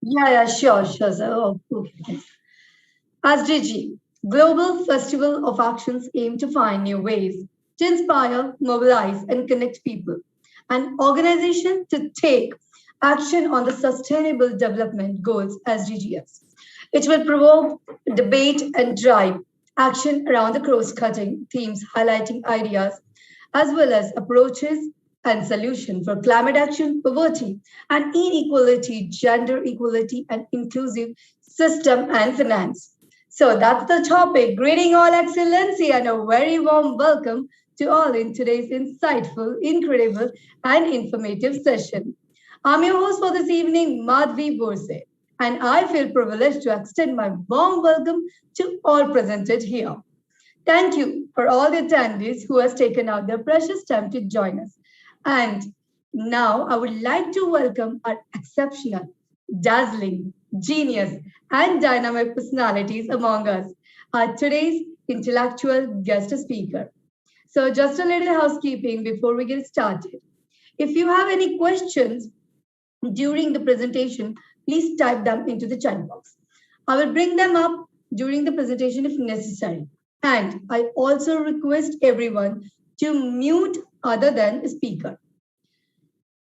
Yeah, sure, sir. Oh, okay. SDG, Global Festival of Actions aim to find new ways to inspire, mobilize, and connect people. An organization to take action on the Sustainable Development Goals (SDGs). It will provoke debate and drive action around the cross-cutting themes, highlighting ideas as well as approaches and solutions for climate action, poverty and inequality, gender equality, and inclusive system and finance. So that's the topic. Greeting all excellency and a very warm welcome to all in today's insightful, incredible, and informative session. I'm your host for this evening, Madhvi Borse, and I feel privileged to extend my warm welcome to all presented here. Thank you for all the attendees who has taken out their precious time to join us. And now I would like to welcome our exceptional, dazzling, genius, and dynamic personalities among us, our today's intellectual guest speaker. So just a little housekeeping before we get started. If you have any questions during the presentation, please type them into the chat box. I will bring them up during the presentation if necessary. And I also request everyone to mute other than speaker.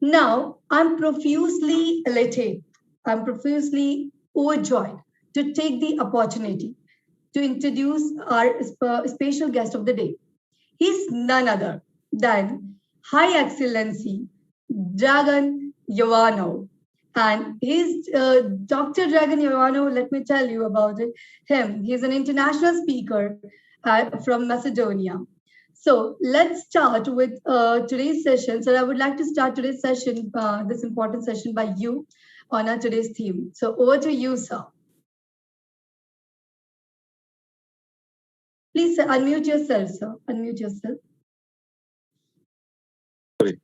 Now, I'm profusely elated. I'm profusely overjoyed to take the opportunity to introduce our special guest of the day. He's none other than High Excellency Dragan Jovanov. And he's Dr. Dragan Jovanov, let me tell you about him. He's an international speaker from Macedonia. So let's start with today's session. So I would like to start today's session, this important session by you on our today's theme. So over to you, sir. Please unmute yourself, sir. Unmute yourself. Sorry.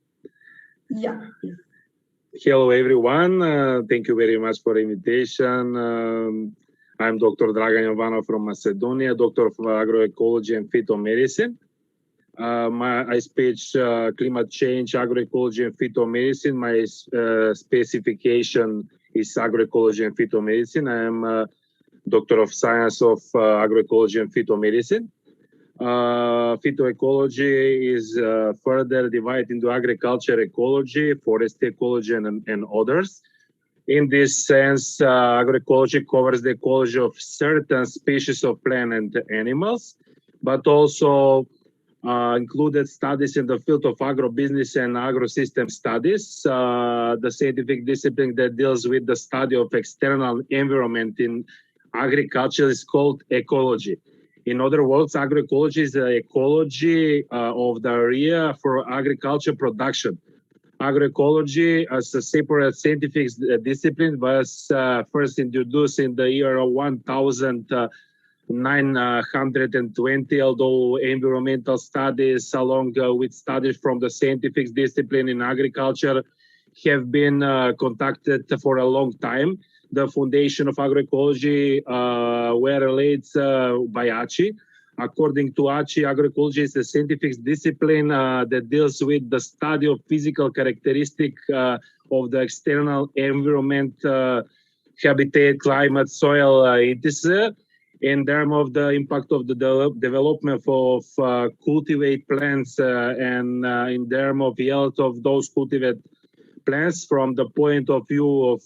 Yeah. Hello, everyone. Thank you very much for the invitation. I'm Dr. Dragan Jovanov from Macedonia, Doctor of Agroecology and Phytomedicine. I speak climate change, agroecology, and phytomedicine. My specification is agroecology and phytomedicine. I am a Doctor of Science of Agroecology and Phytomedicine. Phytoecology is further divided into agriculture ecology, forest ecology, and others. In this sense, agroecology covers the ecology of certain species of plant and animals, but also included studies in the field of agrobusiness and agrosystem studies, the scientific discipline that deals with the study of external environment in agriculture is called ecology. In other words, agroecology is the ecology of the area for agriculture production. Agroecology as a separate scientific discipline was first introduced in the year 1920, although environmental studies along with studies from the scientific discipline in agriculture have been conducted for a long time. The foundation of agroecology were laid by Achi. According to Achi, agroecology is a scientific discipline that deals with the study of physical characteristics of the external environment, habitat, climate, soil, etc. In terms of the impact of the development of cultivate plants and in terms of yield of those cultivated plants from the point of view of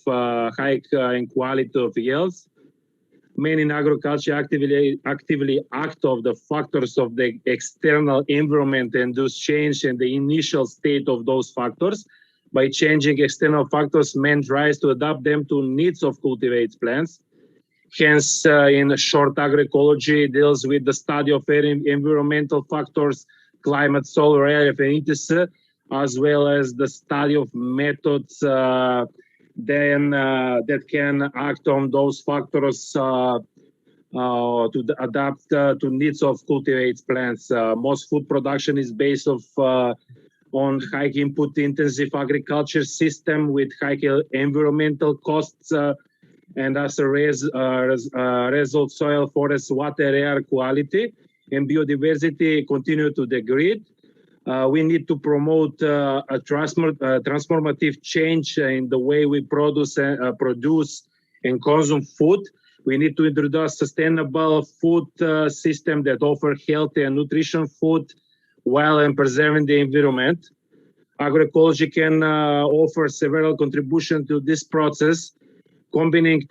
hike and quality of yields. Men in agriculture actively act of the factors of the external environment and thus change in the initial state of those factors. By changing external factors, man tries to adapt them to needs of cultivated plants. Hence, in short, agroecology deals with the study of environmental factors, climate, soil, relief, and etc., as well as the study of methods that can act on those factors to adapt to needs of cultivated plants. Most food production is based on high input intensive agriculture system with high environmental costs and as a result, soil, forest, water, air quality and biodiversity continue to degrade. We need to promote a transformative change in the way we produce and consume food. We need to introduce sustainable food system that offer healthy and nutrition food while preserving the environment. Agroecology can offer several contributions to this process. Combining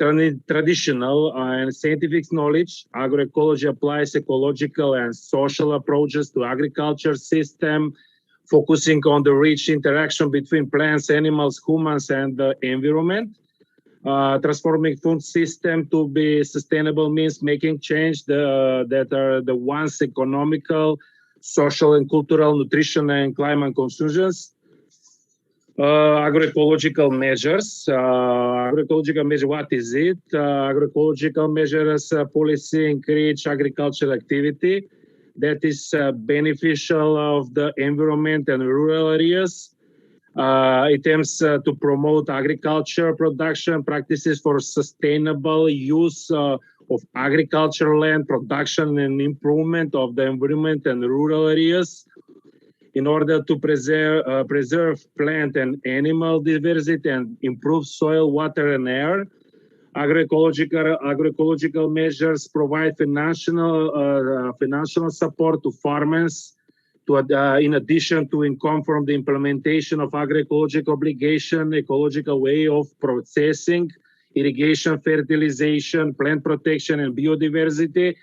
traditional and scientific knowledge, agroecology applies ecological and social approaches to agriculture system, focusing on the rich interaction between plants, animals, humans, and the environment. Transforming food system to be sustainable means making change that are the ones economical, social, and cultural, nutrition, and climate concerns. Agroecological measures. Agroecological measure, what is it? Agroecological measures policy encourage agricultural activity that is beneficial of the environment and rural areas. It aims to promote agriculture production practices for sustainable use of agricultural land production and improvement of the environment and rural areas in order to preserve plant and animal diversity and improve soil, water, and air. Agroecological measures provide financial support to farmers in addition to income from the implementation of agroecological obligation, ecological way of processing, irrigation, fertilization, plant protection, and biodiversity,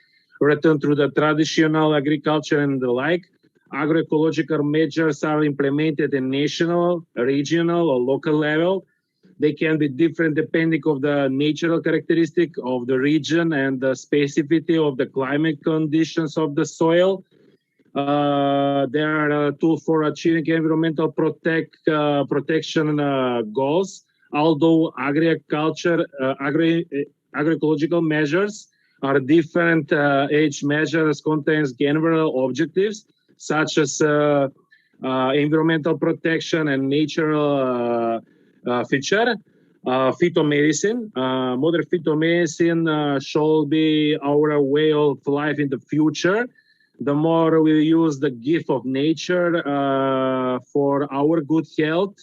return to the traditional agriculture and the like. Agroecological measures are implemented in national, regional, or local level. They can be different depending on the natural characteristic of the region and the specificity of the climate conditions of the soil. There are tools for achieving environmental protection goals. Although agroecological measures are different, each measures contains general objectives such as environmental protection and natural feature. Phytomedicine. Modern phytomedicine should be our way of life in the future. The more we use the gift of nature for our good health,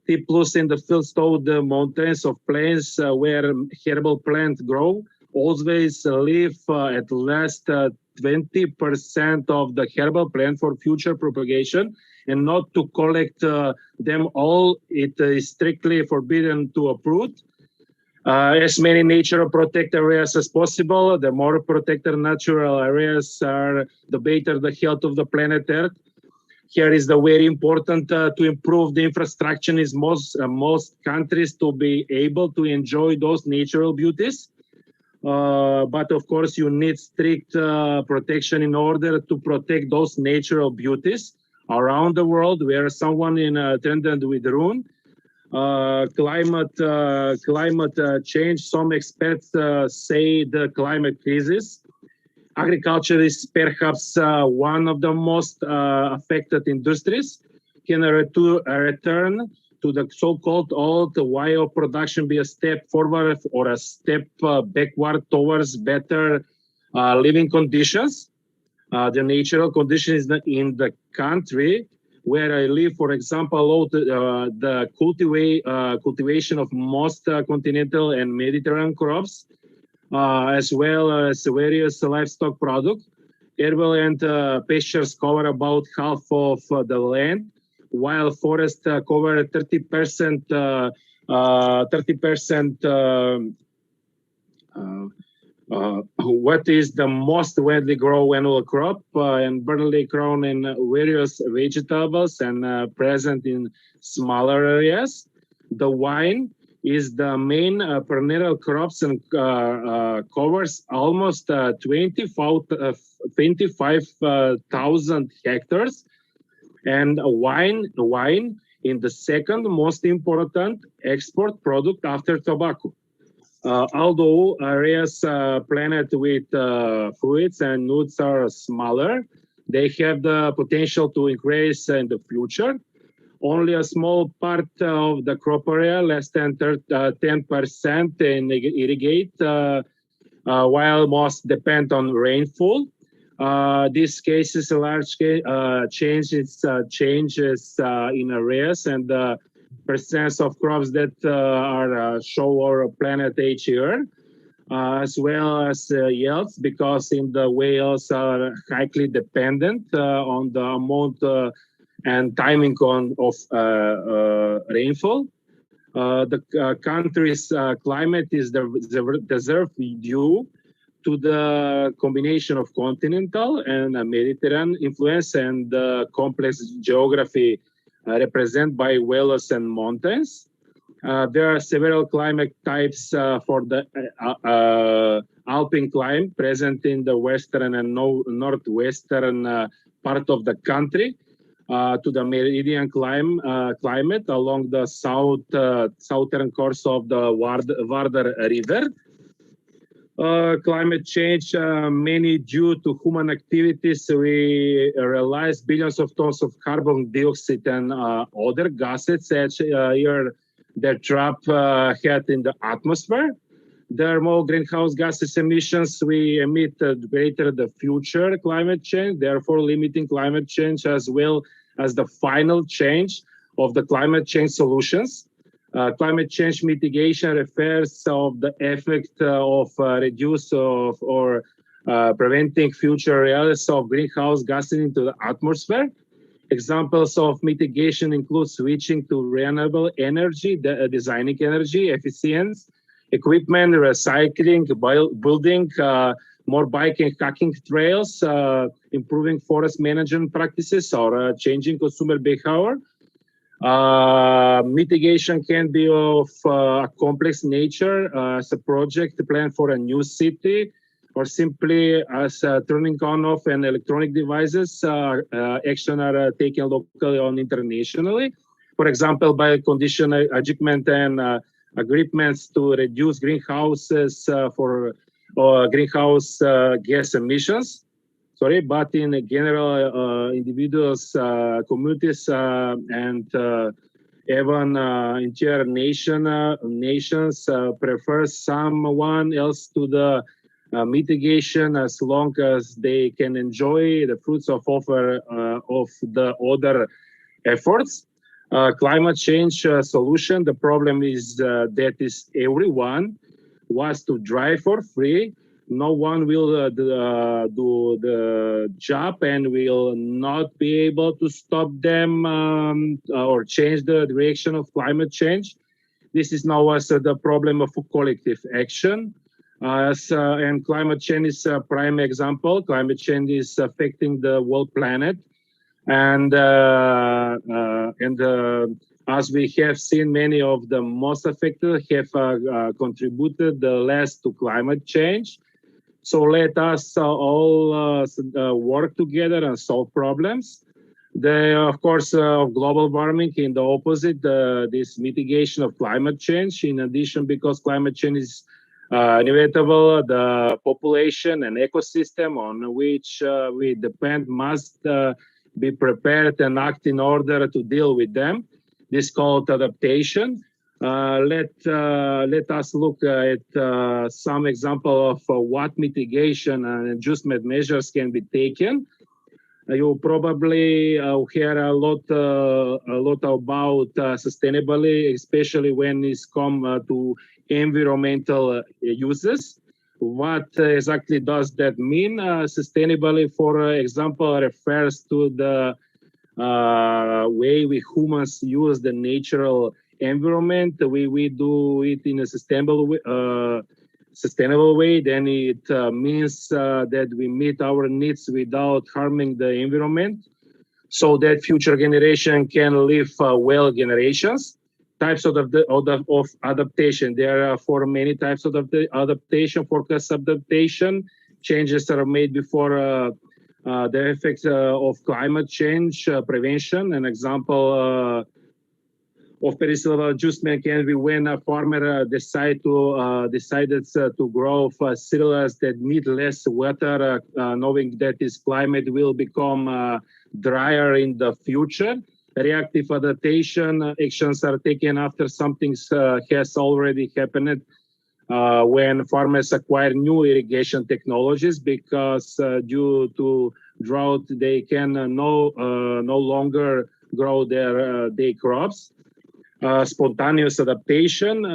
T plus in the fields of the mountains of plains where herbal plants grow, always leave at least 20% of the herbal plant for future propagation and not to collect them all. It is strictly forbidden to uproot. As many natural protected areas as possible. The more protected natural areas are, the better the health of the planet Earth. Here is the very important to improve the infrastructure in most countries to be able to enjoy those natural beauties. But of course, you need strict protection in order to protect those natural beauties around the world. Where someone in attendant with ruin. Climate change. Some experts say the climate crisis. Agriculture is perhaps one of the most affected industries. Can a return to the so-called old way of production be a step forward or a step backward towards better living conditions? The natural conditions in the country where I live, for example, the cultivation of most continental and Mediterranean crops, as well as various livestock products. Herbal and pastures cover about half of the land, while forests cover 30%. What is the most widely grown annual crop and barley grown in various vegetables and present in smaller areas. The wine is the main perennial crops and covers almost 25,000 hectares. And wine in the second most important export product after tobacco. Although areas planted with fruits and nuts are smaller, they have the potential to increase in the future. Only a small part of the crop area, less than 10%, irrigate, while most depend on rainfall. This cases large changes in areas and percent of crops that are show our planet each year, as well as yields, because in the whales are highly dependent on the amount and timing of rainfall. The country's climate is deserved due to the combination of continental and Mediterranean influence and complex geography represented by whales and mountains. There are several climate types for the alpine climate present in the western and northwestern part of the country, to the meridian climate along the southern course of the Vardar River. Climate change, mainly due to human activities, we realize billions of tons of carbon dioxide and other gases each year that trap heat in the atmosphere. There are more greenhouse gases emissions we emit greater the future climate change, therefore limiting climate change as well as the final change of the climate change solutions. Climate change mitigation refers of the effect of reduce or preventing future release of greenhouse gases into the atmosphere. Examples of mitigation include switching to renewable energy, designing energy efficiency, equipment, recycling, building more bike and hiking trails, improving forest management practices, or changing consumer behavior. Mitigation can be of a complex nature as a project plan for a new city, or simply as turning on off an electronic devices. Action are taken locally or internationally. For example, by condition adjustment and agreements to reduce greenhouses greenhouse gas emissions. But in general, individuals, communities, and even entire nations prefer someone else to the mitigation as long as they can enjoy the fruits of the other efforts. Climate change solution. The problem is that is everyone wants to drive for free. No one will do the job and will not be able to stop them or change the direction of climate change. This is now also the problem of collective action. And climate change is a prime example. Climate change is affecting the whole planet. And as we have seen, many of the most affected have contributed the less to climate change. So let us all work together and solve problems. Of course, of global warming, in the opposite, this mitigation of climate change. In addition, because climate change is inevitable, the population and ecosystem on which we depend must be prepared and act in order to deal with them. This is called adaptation. Let us look at some example of what mitigation and adjustment measures can be taken. You probably hear a lot about sustainability, especially when it's come to environmental uses. What exactly does that mean? Sustainability, for example, refers to the way we humans use the natural environment. We do it in a sustainable way, then it means that we meet our needs without harming the environment, so that future generation can live well generations. Types of adaptation. There are for many types of adaptation. Forecast adaptation. Changes are made before the effects of climate change prevention. An example of perishable adjustment can be when a farmer decided to grow cereals that need less water, knowing that his climate will become drier in the future. Reactive adaptation actions are taken after something has already happened, when farmers acquire new irrigation technologies, because due to drought they can no longer grow their crops. spontaneous adaptation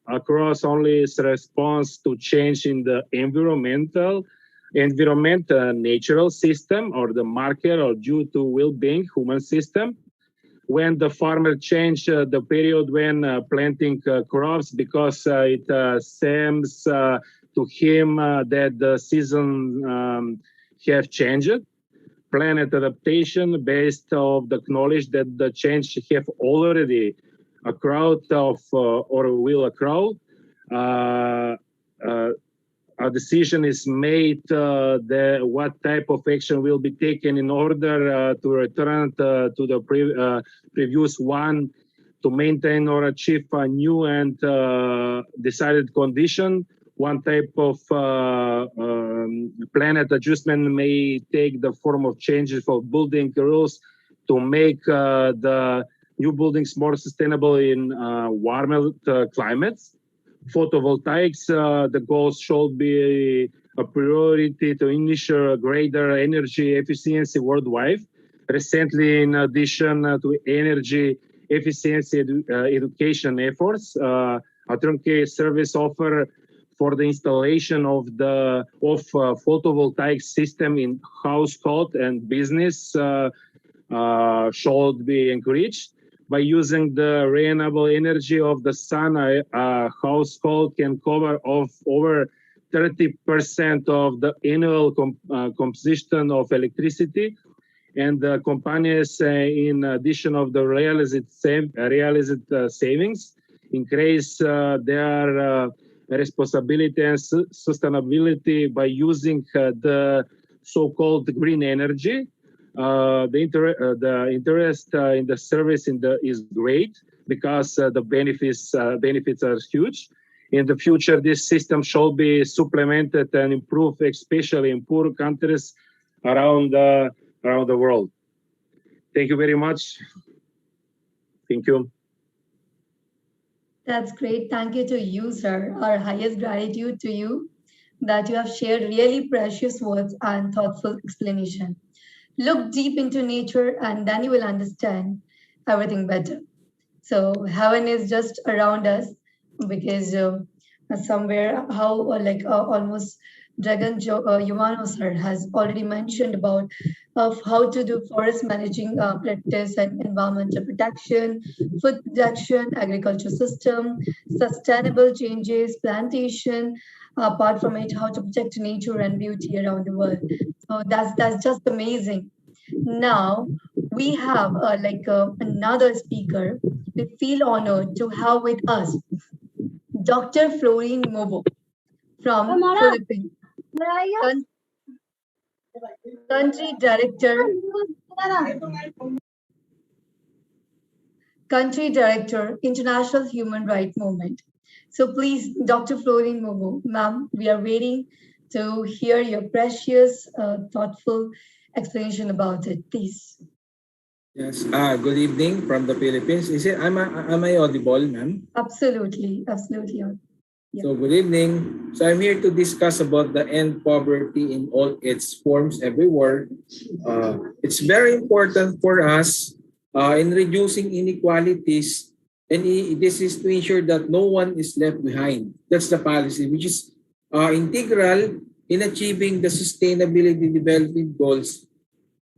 across only its response to change in the environmental natural system or the market or due to well-being human system. When the farmer change the period when planting crops because it seems to him that the season have changed. Planet adaptation based of the knowledge that the change have already occurred of or will occur. A decision is made what type of action will be taken in order to return to the previous one to maintain or achieve a new and decided condition. One type of planet adjustment may take the form of changes for building rules to make the new buildings more sustainable in warmer climates. Photovoltaics, the goals should be a priority to ensure greater energy efficiency worldwide. Recently, in addition to energy efficiency education efforts, a turnkey service offer for the installation of photovoltaic system in household and business should be encouraged. By using the renewable energy of the sun, a household can cover over 30% of the annual composition of electricity. And the companies, in addition of the realized savings, increase their responsibility and sustainability by using the so-called green energy. The interest in the service is great because the benefits are huge. In the future, this system shall be supplemented and improved, especially in poor countries around the world. Thank you very much. Thank you. That's great. Thank you to you, sir. Our highest gratitude to you that you have shared really precious words and thoughtful explanation. Look deep into nature and then you will understand everything better. So heaven is just around us because somewhere how almost Dragon Yumano sir has already mentioned about of how to do forest managing practice and environmental protection, food production, agriculture system, sustainable changes, plantation. Apart from it, how to protect nature and beauty around the world. So that's just amazing. Now we have another speaker. We feel honored to have with us Dr. Florine Mobo from Philippines, country director, International Human Rights Movement. So please, Dr. Florine Mobo, ma'am, we are waiting to hear your precious, thoughtful explanation about it, please. Yes. Good evening from the Philippines. Am I audible, ma'am? Absolutely, absolutely. Yeah. So good evening. So I'm here to discuss about the end poverty in all its forms everywhere. It's very important for us in reducing inequalities, and this is to ensure that no one is left behind. That's the policy, which is integral in achieving the sustainability development goals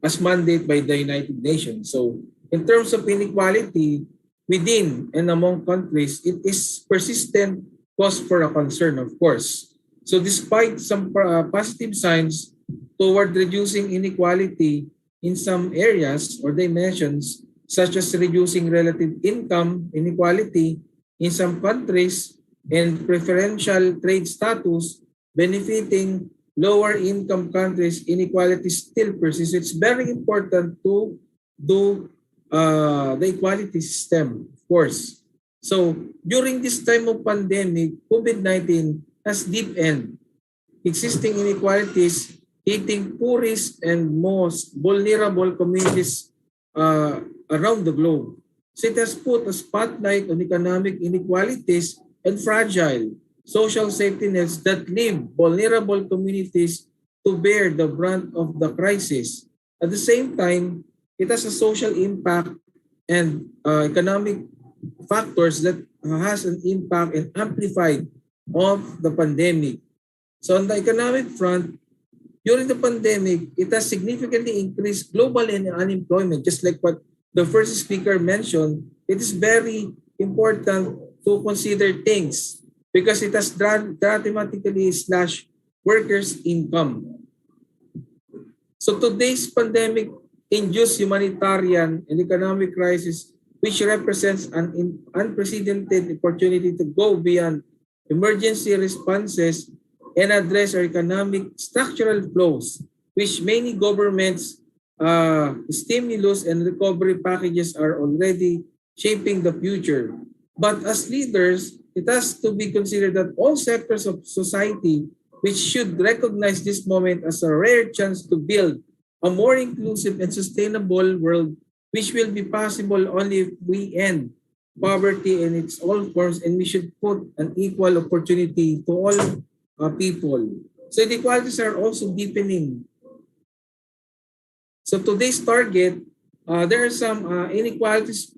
as mandated by the United Nations. So in terms of inequality within and among countries, it is persistent cause for a concern, of course. So despite some positive signs toward reducing inequality in some areas or dimensions, such as reducing relative income inequality in some countries and preferential trade status benefiting lower income countries, inequality still persists. It's very important to do the equality system, of course. So during this time of pandemic, COVID-19 has deepened existing inequalities, hitting poorest and most vulnerable communities around the globe. So it has put a spotlight on economic inequalities and fragile social safety nets that leave vulnerable communities to bear the brunt of the crisis. At the same time, it has a social impact and economic factors that has an impact and amplified of the pandemic. So on the economic front, during the pandemic, it has significantly increased global unemployment. Just like what the first speaker mentioned, it is very important to consider things because it has dramatically slashed workers' income. So today's pandemic-induced humanitarian and economic crisis, which represents an unprecedented opportunity to go beyond emergency responses and address our economic structural flows, which many governments' stimulus and recovery packages are already shaping the future. But as leaders, it has to be considered that all sectors of society which should recognize this moment as a rare chance to build a more inclusive and sustainable world, which will be possible only if we end poverty in its all forms, and we should put an equal opportunity to all people. So inequalities are also deepening. So today's target, there are some inequalities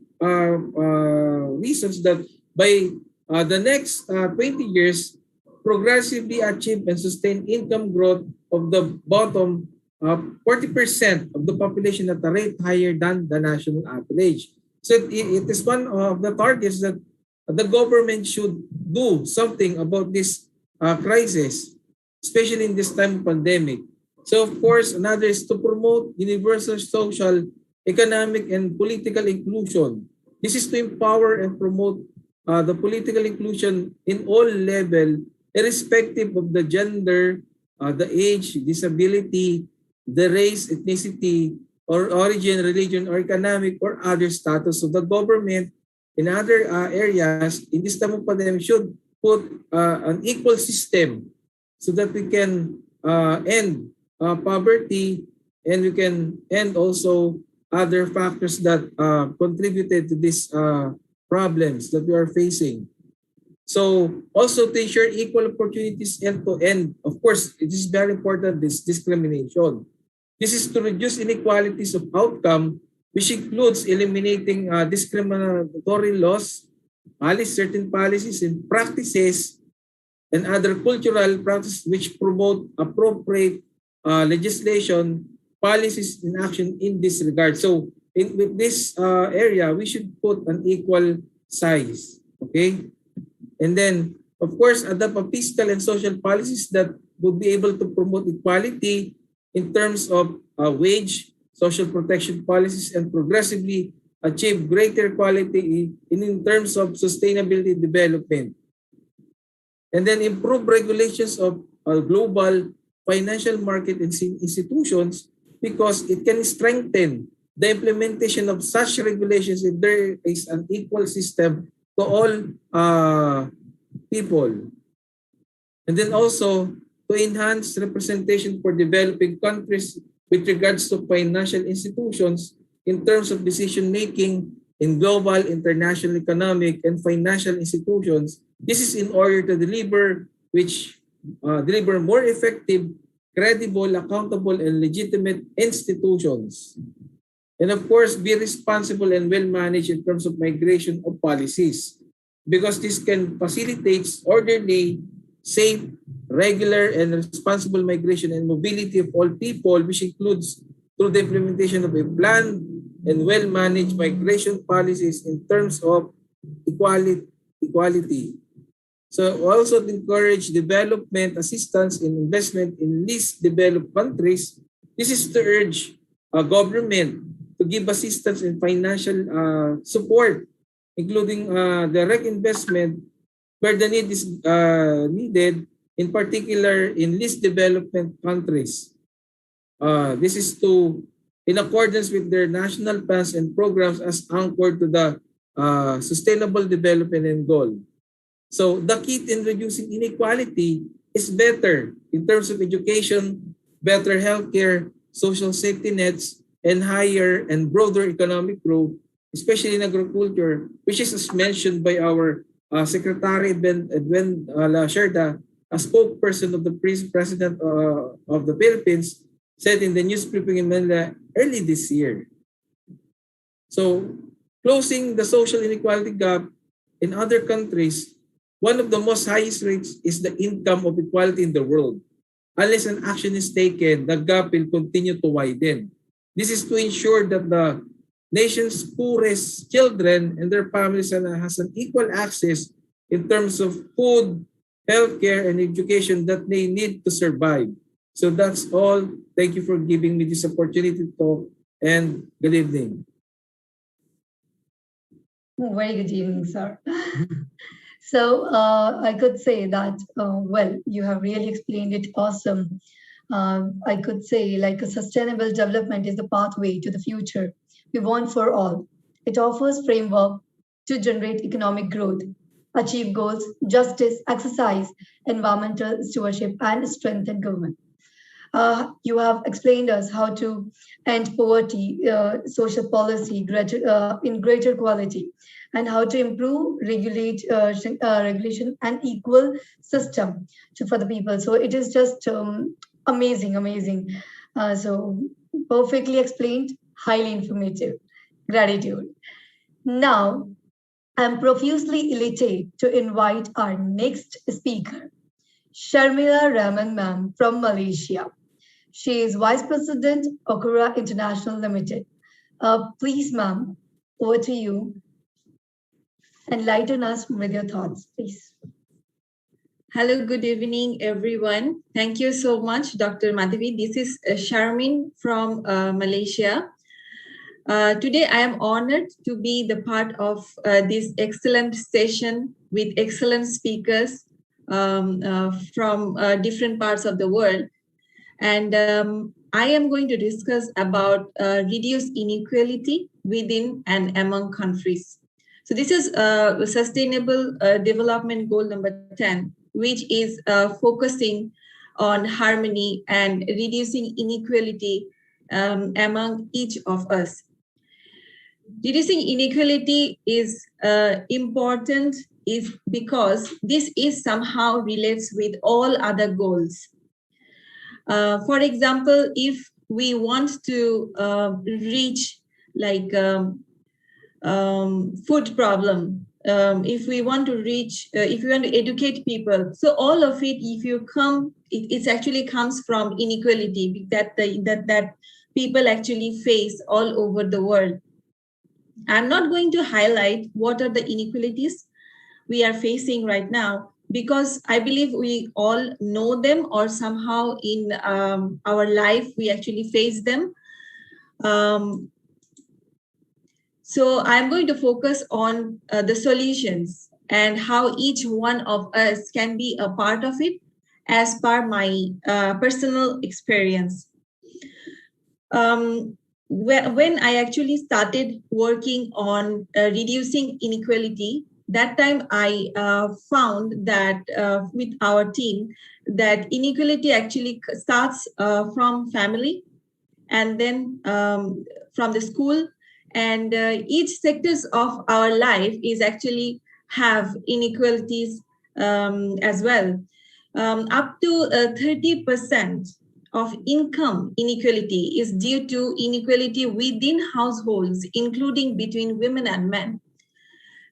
reasons that by the next 20 years, progressively achieve and sustain income growth of the bottom 40% of the population at a rate higher than the national average. So it is one of the targets that the government should do something about this crisis, especially in this time of pandemic. So of course, another is to promote universal social, economic, and political inclusion. This is to empower and promote the political inclusion in all level, irrespective of the gender, the age, disability, the race, ethnicity, or origin, religion, or economic, or other status. So the government in other areas in this time of pandemic should put an equal system so that we can end poverty and we can end also other factors that contributed to these problems that we are facing. So also to ensure equal opportunities end to end, of course, it is very important, this discrimination. This is to reduce inequalities of outcome, which includes eliminating discriminatory laws, certain policies and practices, and other cultural practices which promote appropriate legislation, policies, and action in this regard. So with this area, we should put an equal size, okay? And then, of course, adopt a fiscal and social policies that would be able to promote equality in terms of wage, social protection policies, and progressively achieve greater quality in terms of sustainability development. And then improve regulations of global financial market institutions because it can strengthen the implementation of such regulations if there is an equal system to all people. And then also to enhance representation for developing countries with regards to financial institutions in terms of decision making in global, international, economic, and financial institutions. This is in order to deliver more effective, credible, accountable, and legitimate institutions. And of course, be responsible and well managed in terms of migration of policies because this can facilitate orderly, safe, regular, and responsible migration and mobility of all people, which includes through the implementation of a planned and well-managed migration policies in terms of equality. So also to encourage development assistance and investment in least developed countries. This is to urge government to give assistance and financial support, including direct investment where the need is needed, in particular in least development countries. This is in accordance with their national plans and programs as anchored to the sustainable development and goal. So the key in reducing inequality is better in terms of education, better healthcare, social safety nets, and higher and broader economic growth, especially in agriculture, which is as mentioned by our Secretary Edwin Lacerda, a spokesperson of the President of the Philippines, said in the news briefing in Manila early this year. So closing the social inequality gap in other countries, one of the most highest rates is the income of equality in the world. Unless an action is taken, the gap will continue to widen. This is to ensure that the nation's poorest children and their families has an equal access in terms of food, healthcare, and education that they need to survive. So that's all. Thank you for giving me this opportunity to talk, and good evening. Very good evening, sir. So I could say that, well, you have really explained it awesome. I could say like a sustainable development is the pathway to the future we want for all. It offers framework to generate economic growth, achieve goals, justice, exercise, environmental stewardship, and strengthen government. You have explained us how to end poverty, social policy in greater quality, and how to improve regulation and equal system for the people. So it is just amazing, amazing. So perfectly explained, highly informative. Gratitude. Now, I'm profusely elated to invite our next speaker, Sharmila Rahman ma'am from Malaysia. She is Vice President, Okura International Limited. Please, ma'am, over to you. Enlighten us with your thoughts, please. Hello, good evening, everyone. Thank you so much, Dr. Madhavi. This is Sharmin from Malaysia. Today, I am honored to be the part of this excellent session with excellent speakers from different parts of the world. And I am going to discuss about reduce inequality within and among countries. So this is Sustainable Development Goal number 10, which is focusing on harmony and reducing inequality among each of us. Reducing inequality is important is because this is somehow relates with all other goals. For example, if we want to reach like food problem, if we want to reach, if we want to educate people, so all of it, if you come, it actually comes from inequality that people actually face all over the world. I'm not going to highlight what are the inequalities we are facing right now, because I believe we all know them, or somehow in our life we actually face them. So I'm going to focus on the solutions and how each one of us can be a part of it as per my personal experience. When I actually started working on reducing inequality, that time I found that with our team that inequality actually starts from family, and then from the school, and each sectors of our life is actually have inequalities as well. Up to 30% of income inequality is due to inequality within households, including between women and men.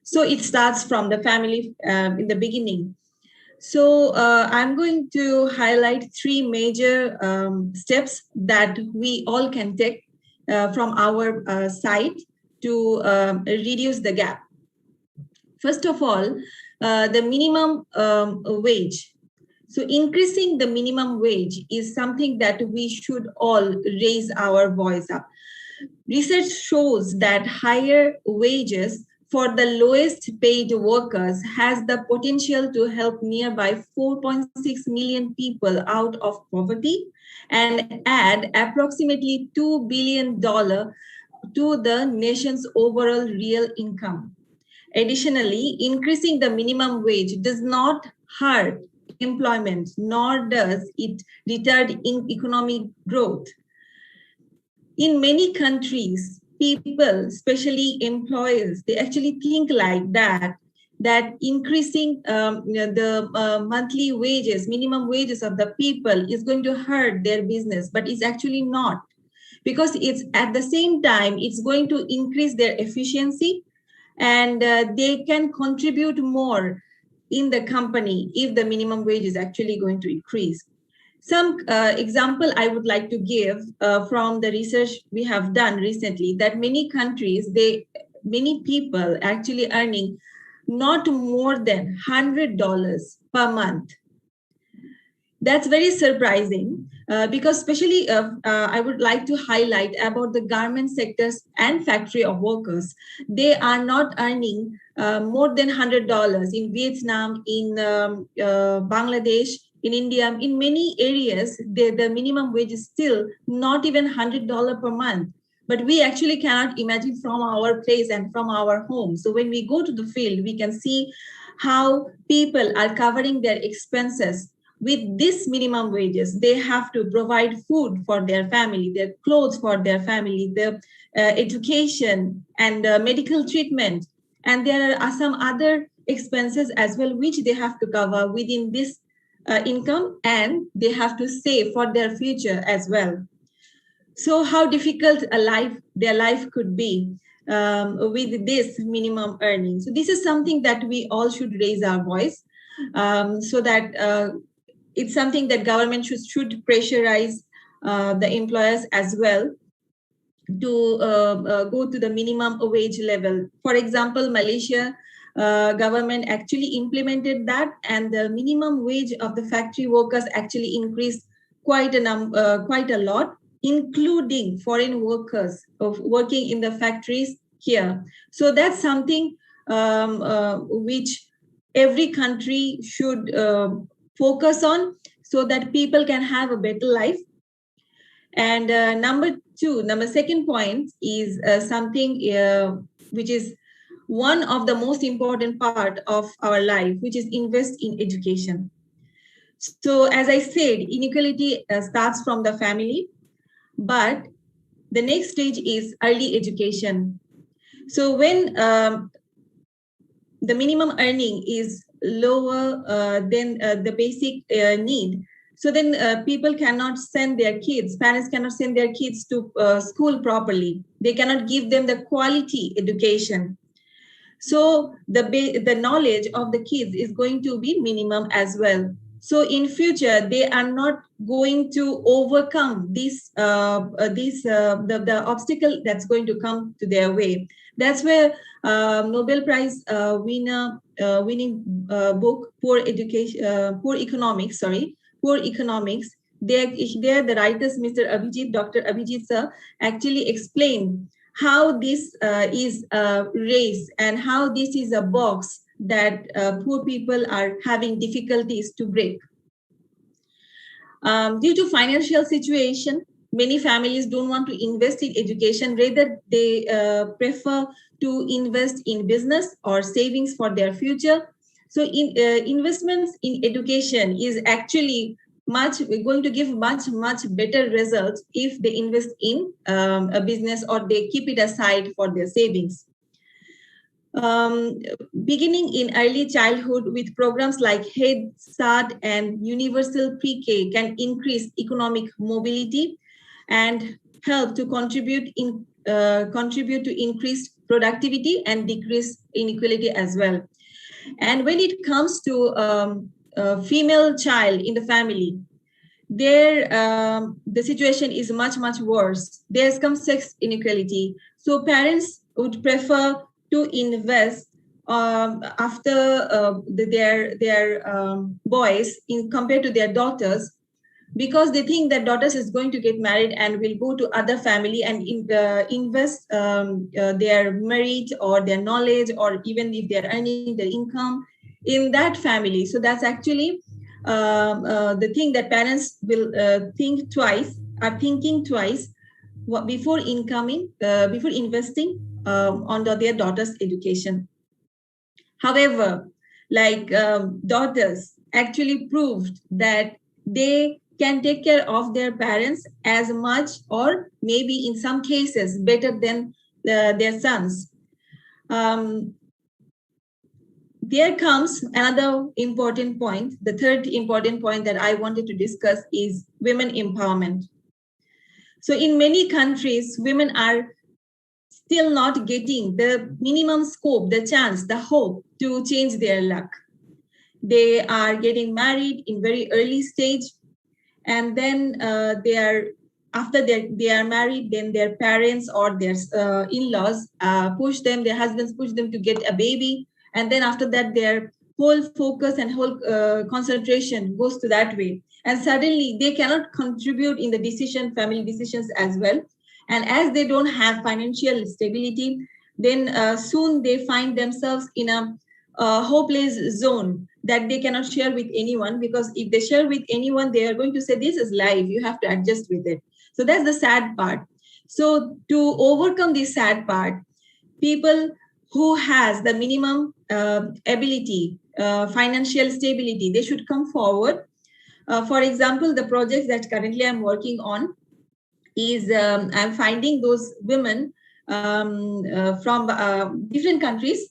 So it starts from the family in the beginning. So I'm going to highlight three major steps that we all can take from our side to reduce the gap. First of all, the minimum wage. So increasing the minimum wage is something that we should all raise our voice up. Research shows that higher wages for the lowest paid workers has the potential to help nearby 4.6 million people out of poverty and add approximately $2 billion to the nation's overall real income. Additionally, increasing the minimum wage does not hurt employment, nor does it retard in economic growth. In many countries, people, especially employers, they actually think like that increasing the monthly wages, minimum wages of the people is going to hurt their business, but it's actually not. because it's at the same time, it's going to increase their efficiency, and they can contribute more in the company if the minimum wage is actually going to increase. Some example I would like to give from the research we have done recently, that many countries, many people actually earning not more than $100 per month. That's very surprising because especially I would like to highlight about the garment sectors and factory of workers. They are not earning more than $100 in Vietnam, in Bangladesh, in India. In many areas, the minimum wage is still not even $100 per month. But we actually cannot imagine from our place and from our home. So when we go to the field, we can see how people are covering their expenses with this minimum wages. They have to provide food for their family, their clothes for their family, their education and medical treatment. And there are some other expenses as well, which they have to cover within this income, and they have to save for their future as well. So how difficult their life could be with this minimum earnings. So this is something that we all should raise our voice, so that it's something that government should pressurize the employers as well to go to the minimum wage level. For example, Malaysia government actually implemented that, and the minimum wage of the factory workers actually increased quite a lot, including foreign workers of working in the factories here. So that's something which every country should focus on, so that people can have a better life. And number second point is something which is one of the most important part of our life, which is invest in education. So as I said, inequality starts from the family, but the next stage is early education. So when the minimum earning is lower than the basic need, so then people cannot send their kids, parents cannot send their kids to school properly. They cannot give them the quality education. So the knowledge of the kids is going to be minimum as well. So in future, they are not going to overcome the obstacle that's going to come to their way. That's where Nobel Prize winning book, Poor Economics. There the writers, Dr. Abhijit sir, actually explain how this is raised and how this is a box that poor people are having difficulties to break. Due to financial situation, many families don't want to invest in education. Rather, they prefer to invest in business or savings for their future. So investments in education is actually going to give much better results if they invest in a business, or they keep it aside for their savings. Beginning in early childhood with programs like Head Start and Universal Pre-K can increase economic mobility and help to contribute to increased productivity and decrease inequality as well. And when it comes to a female child in the family, there the situation is much worse. There's come sex inequality. So parents would prefer to invest after their boys compared to their daughters, because they think that daughters is going to get married and will go to other family and invest their merit or their knowledge, or even if they're earning their income in that family. So that's actually the thing that parents will thinking twice before investing on their daughter's education. However, daughters actually proved that they can take care of their parents as much, or maybe in some cases better than their sons. There comes another important point. The third important point that I wanted to discuss is women empowerment. So in many countries, women are still not getting the minimum scope, the chance, the hope to change their luck. They are getting married in very early stage, and then after they are married, then their parents or their in-laws push them, their husbands push them to get a baby, and then after that their whole focus and whole concentration goes to that way, and suddenly they cannot contribute in the family decisions as well. And as they don't have financial stability, then soon they find themselves in a hopeless zone that they cannot share with anyone, because if they share with anyone, they are going to say, this is life, you have to adjust with it. So that's the sad part. So to overcome this sad part, people who has the minimum ability, financial stability, they should come forward. For example, the projects that currently I'm working on is I'm finding those women from different countries,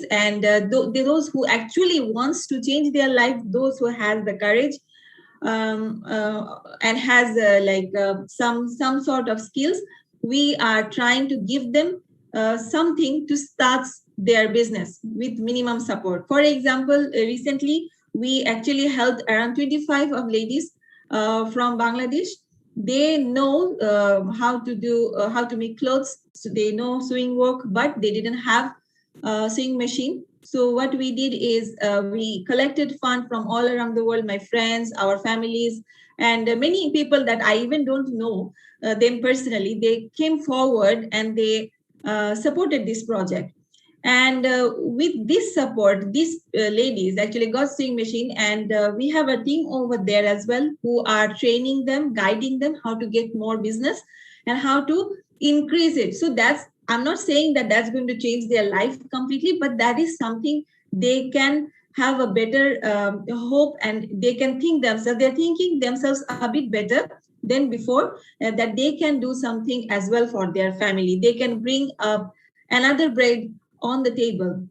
and those who actually wants to change their life, those who has the courage and has some sort of skills. We are trying to give them something to start their business with minimum support. For example, recently we actually helped around 25 of ladies from Bangladesh. They know how to make clothes, so they know sewing work, but they didn't have a sewing machine. So what we did is we collected funds from all around the world, my friends, our families, and many people that I even don't know them personally. They came forward and they supported this project. And with this support, these ladies actually got sewing machine, and we have a team over there as well who are training them, guiding them how to get more business and how to increase it. So I'm not saying that that's going to change their life completely, but that is something they can have a better hope, and they can think themselves, they're thinking themselves a bit better than before, that they can do something as well for their family. They can bring up another bread on the table.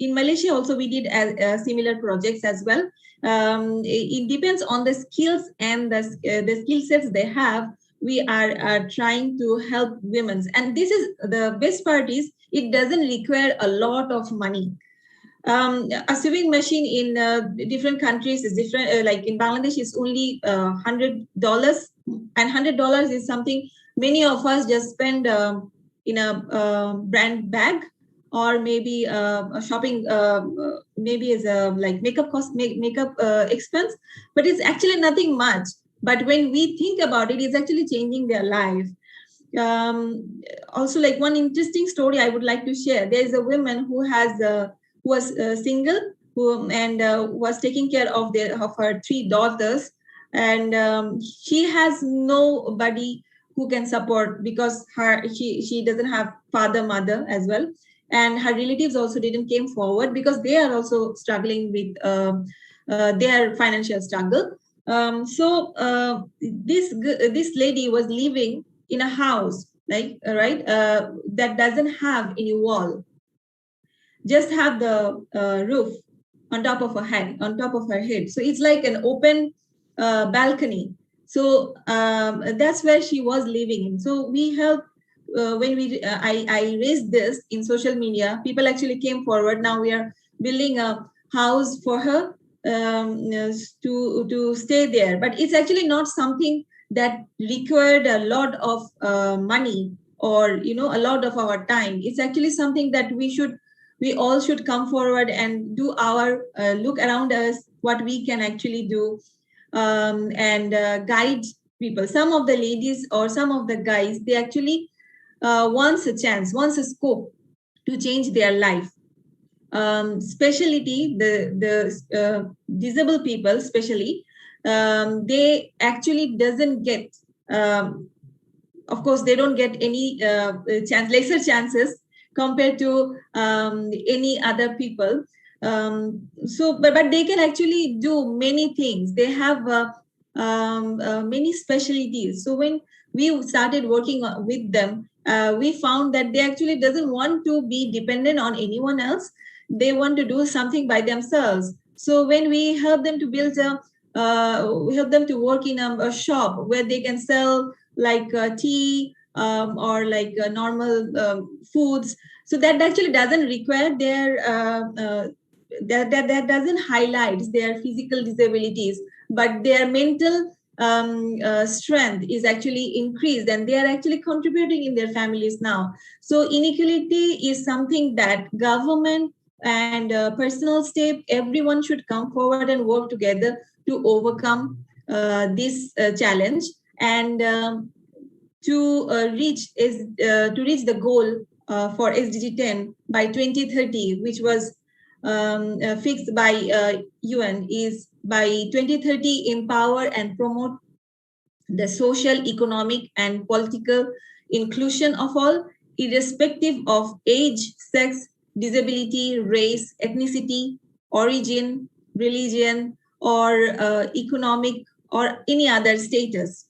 In Malaysia also we did similar projects as well. It depends on the skills and the skill sets they have. We are trying to help women, and this is the best part is it doesn't require a lot of money. A sewing machine in different countries is different. Like in Bangladesh, it's only $100, and $100 is something many of us just spend in a brand bag, or maybe a shopping, maybe as a like makeup cost, makeup expense, but it's actually nothing much. But when we think about it, it's actually changing their life. Also, like one interesting story I would like to share. There is a woman who was single, and was taking care of her 3 daughters, and she has nobody who can support, because she doesn't have father, mother as well, and her relatives also didn't came forward because they are also struggling with their financial struggle. This lady was living in a house, like that doesn't have any wall, just have the roof on top of her head. So it's like an open balcony. So that's where she was living in. So we helped when I raised this in social media. People actually came forward. Now we are building a house for her to stay there. But it's actually not something that required a lot of money or a lot of our time. It's actually something that we all should come forward and do our look around us, what we can actually do, and guide people. Some of the ladies or some of the guys, they actually wants a chance, wants a scope to change their life. Especially the disabled people, especially, they actually doesn't get, of course, they don't get any lesser chances compared to any other people. But they can actually do many things. They have many specialties. So when we started working with them, we found that they actually doesn't want to be dependent on anyone else. They want to do something by themselves. So when we help them to build help them to work in a shop where they can sell like tea or like normal foods. So that actually doesn't require their that doesn't highlight their physical disabilities, but their mental strength is actually increased, and they are actually contributing in their families now. So inequality is something that government and personal step, everyone should come forward and work together to overcome this challenge, and to reach the goal for SDG 10 by 2030, which was fixed by UN, is by 2030 empower and promote the social, economic, and political inclusion of all, irrespective of age, sex, disability, race, ethnicity, origin, religion, or economic or any other status.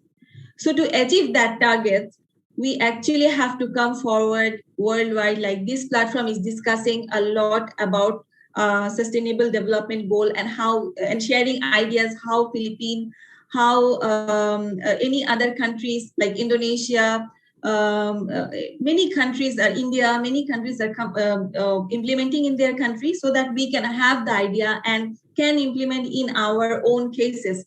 So to achieve that target, we actually have to come forward worldwide. Like this platform is discussing a lot about sustainable development goal and how, and sharing ideas how Philippines, how any other countries like Indonesia, many countries are India, many countries are implementing in their country, so that we can have the idea and can implement in our own cases.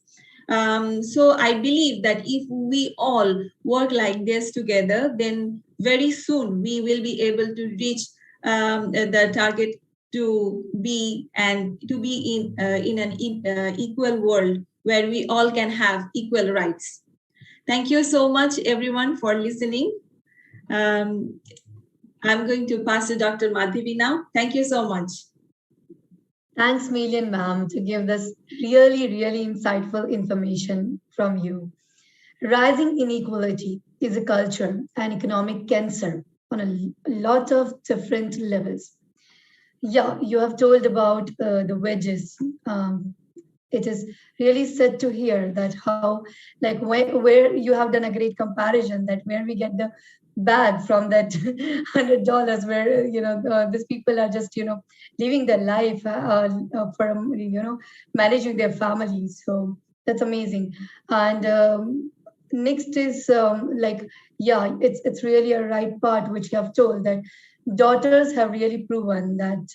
So I believe that if we all work like this together, then very soon we will be able to reach the target to be in an equal world where we all can have equal rights. Thank you so much, everyone, for listening. I'm going to pass to Dr. Madhavi now. Thank you so much. Thanks, million, ma'am, to give this really, really insightful information from you. Rising inequality is a culture and economic cancer on a lot of different levels. Yeah, you have told about the wages. It is really sad to hear that how, like, where you have done a great comparison, that where we get the bag from that $100, where these people are just living their life for managing their families. So that's amazing. And next is yeah, it's really a right part which you have told, that daughters have really proven that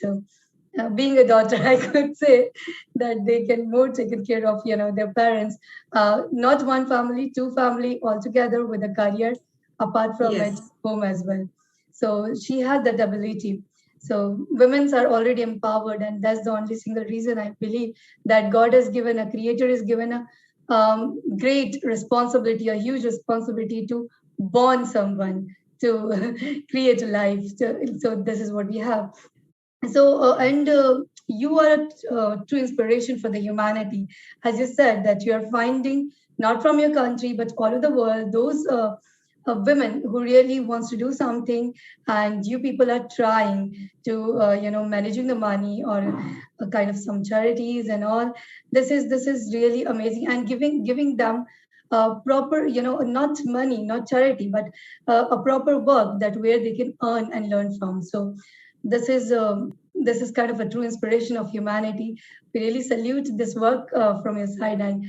being a daughter, I could say that they can more taken care of their parents, not one family, two family altogether, with a career apart from Yes. it, home as well. So she has that ability. So women are already empowered, and that's the only single reason I believe that God has given, a creator has given a great responsibility, a huge responsibility to born someone, to create a life. So this is what we have. So and you are a true inspiration for the humanity, as you said, that you are finding, not from your country but all over the world, those women who really wants to do something, and you people are trying to managing the money, or kind of some charities and all. This is really amazing, and giving them proper, not money, not charity, but a proper work, that where they can earn and learn from. So this is kind of a true inspiration of humanity. We really salute this work from your side, and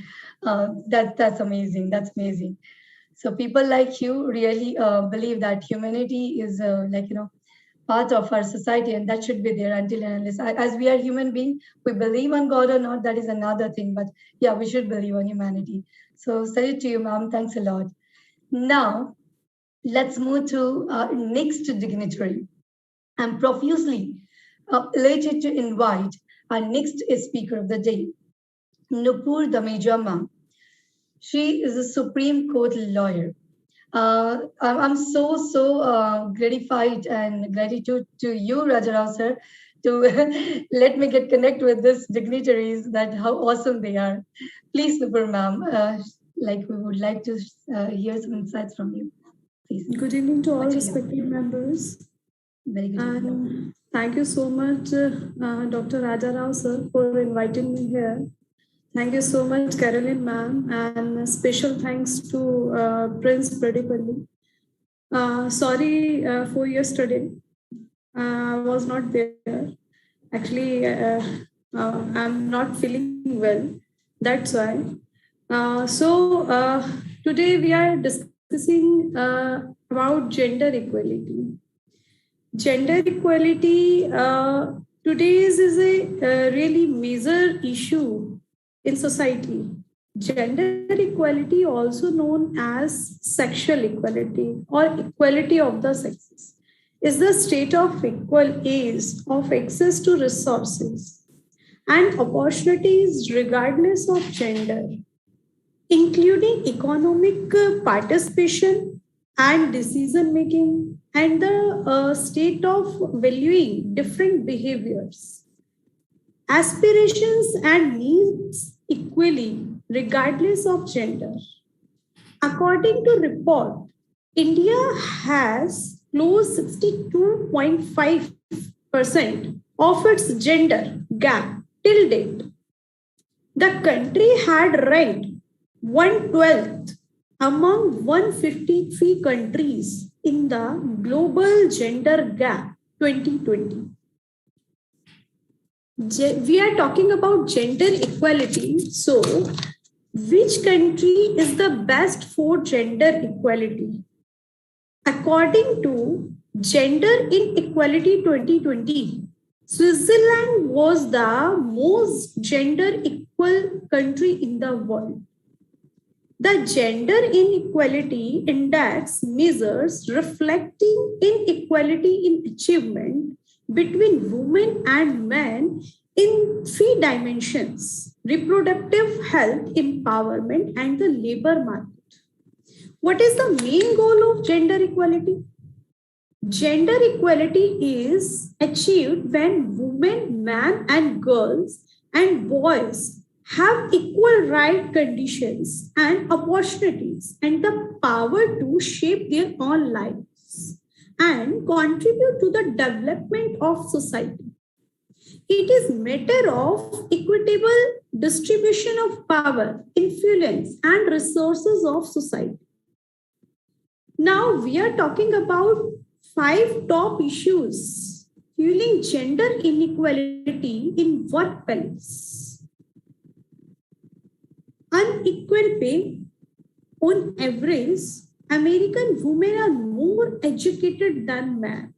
that's amazing. That's amazing. So people like you really believe that humanity is part of our society, and that should be there until and unless, as we are human being, we believe on God or not, that is another thing. But yeah, we should believe on humanity. So salute to you, ma'am. Thanks a lot. Now let's move to our next dignitary. I'm profusely elated to invite our next speaker of the day, Nupur Dameja ma'am. She is a Supreme Court lawyer. I'm so gratified and gratitude to you, Rajarao sir, to let me get connect with these dignitaries, that how awesome they are. Please, Nupur ma'am, we would like to hear some insights from you. Please. Good evening to all respected members. Very good evening. And thank you so much, Dr. Raja Rao sir, for inviting me here. Thank you so much, Caroline ma'am, and special thanks to Prince Pradipalli. Sorry for yesterday. I was not there. Actually, I'm not feeling well. That's why. Today we are discussing about gender equality. Gender equality today is a really major issue in society. Gender equality, also known as sexual equality or equality of the sexes, is the state of equal age of access to resources and opportunities regardless of gender, including economic participation and decision making, and the state of valuing different behaviors, aspirations, and needs equally, regardless of gender. According to report, India has closed 62.5% of its gender gap till date. The country had ranked 112th among 153 countries in the Global Gender Gap 2020. We are talking about gender equality. So, which country is the best for gender equality? According to Gender Inequality 2020, Switzerland was the most gender equal country in the world. The Gender Inequality Index measures reflecting inequality in achievement between women and men in three dimensions: reproductive health, empowerment, and the labor market. What is the main goal of gender equality? Gender equality is achieved when women, men, and girls and boys have equal right conditions and opportunities and the power to shape their own lives and contribute to the development of society. It is matter of equitable distribution of power, influence, and resources of society. Now we are talking about 5 top issues fueling gender inequality in workplace. Unequal pay. On average, American women are more educated than men.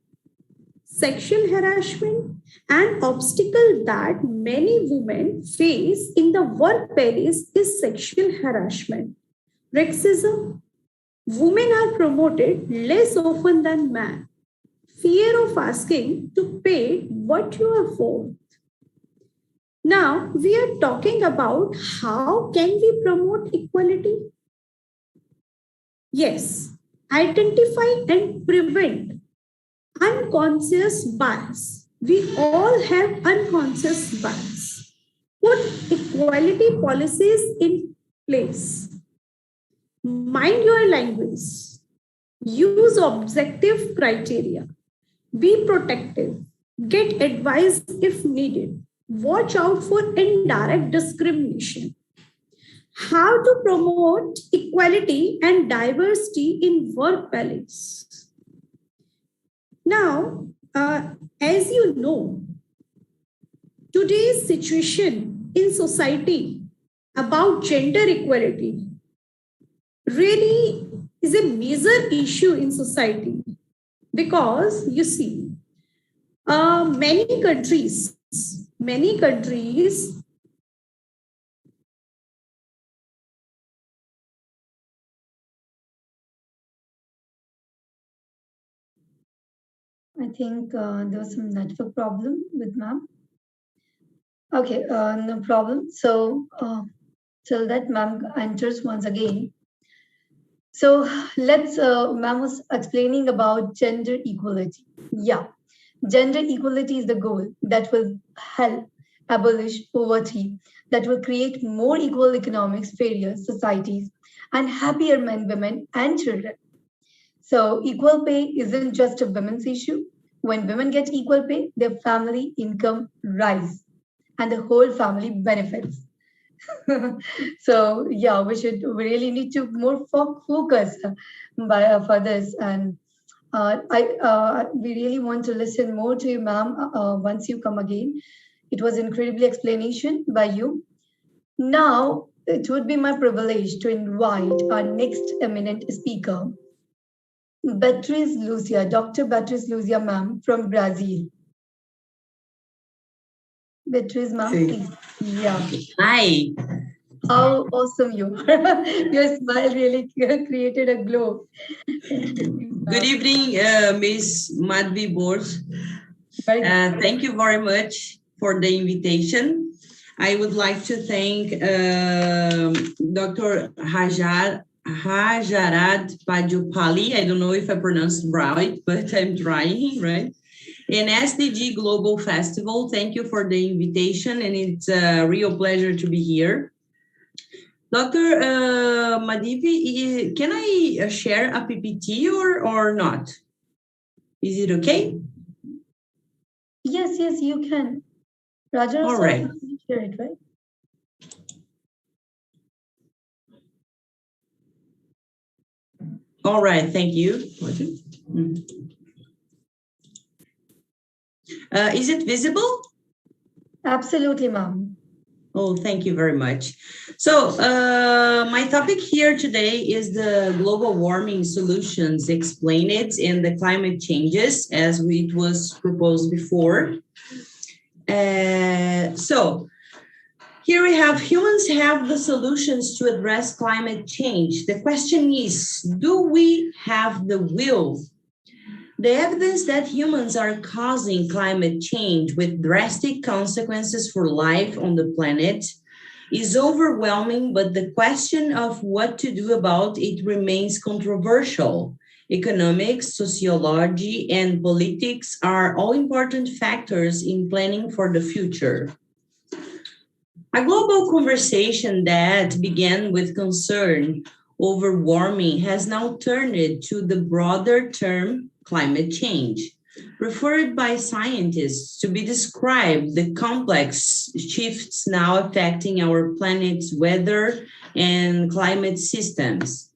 Sexual harassment, an obstacle that many women face in the workplace, is sexual harassment. Racism. Women are promoted less often than men. Fear of asking to pay what you are worth. Now, we are talking about how can we promote equality? Yes, identify and prevent unconscious bias. We all have unconscious bias. Put equality policies in place. Mind your language. Use objective criteria. Be protective. Get advice if needed. Watch out for indirect discrimination. How to promote equality and diversity in workplace. Now, as you know, today's situation in society about gender equality really is a major issue in society, because you see, many countries I think there was some network problem with ma'am. Okay, no problem. So till that ma'am enters once again. So ma'am was explaining about gender equality. Yeah, gender equality is the goal that will help abolish poverty, that will create more equal economics, fairer societies, and happier men, women, and children. So equal pay isn't just a women's issue. When women get equal pay, their family income rise and the whole family benefits. So yeah, we really need to more focus for this, and we really want to listen more to you, ma'am, once you come again. It was incredibly explanation by you. Now, it would be my privilege to invite our next eminent speaker, Beatriz Lucia, Dr. Beatriz Lucia, ma'am, from Brazil. Beatriz, ma'am, please. Yeah. Hi. How awesome you are. Your smile really created a glow. Good evening, Ms. Madhvi Bose. Thank you very much for the invitation. I would like to thank Dr. Hajarad Pajupali. I don't know if I pronounced right, but I'm trying, right? And SDG Global Festival, thank you for the invitation, and it's a real pleasure to be here. Dr. Madhvi, can I share a PPT or not? Is it okay? Yes, you can. Raja, all right. Share it, right? All right, thank you. Is it visible? Absolutely, ma'am. Oh, thank you very much. So my topic here today is the global warming solutions explained in the climate changes as it was proposed before. So here we have humans have the solutions to address climate change. The question is, do we have the will? The evidence that humans are causing climate change with drastic consequences for life on the planet is overwhelming, but the question of what to do about it remains controversial. Economics, sociology, and politics are all important factors in planning for the future. A global conversation that began with concern over warming has now turned to the broader term climate change, referred by scientists to be described the complex shifts now affecting our planet's weather and climate systems.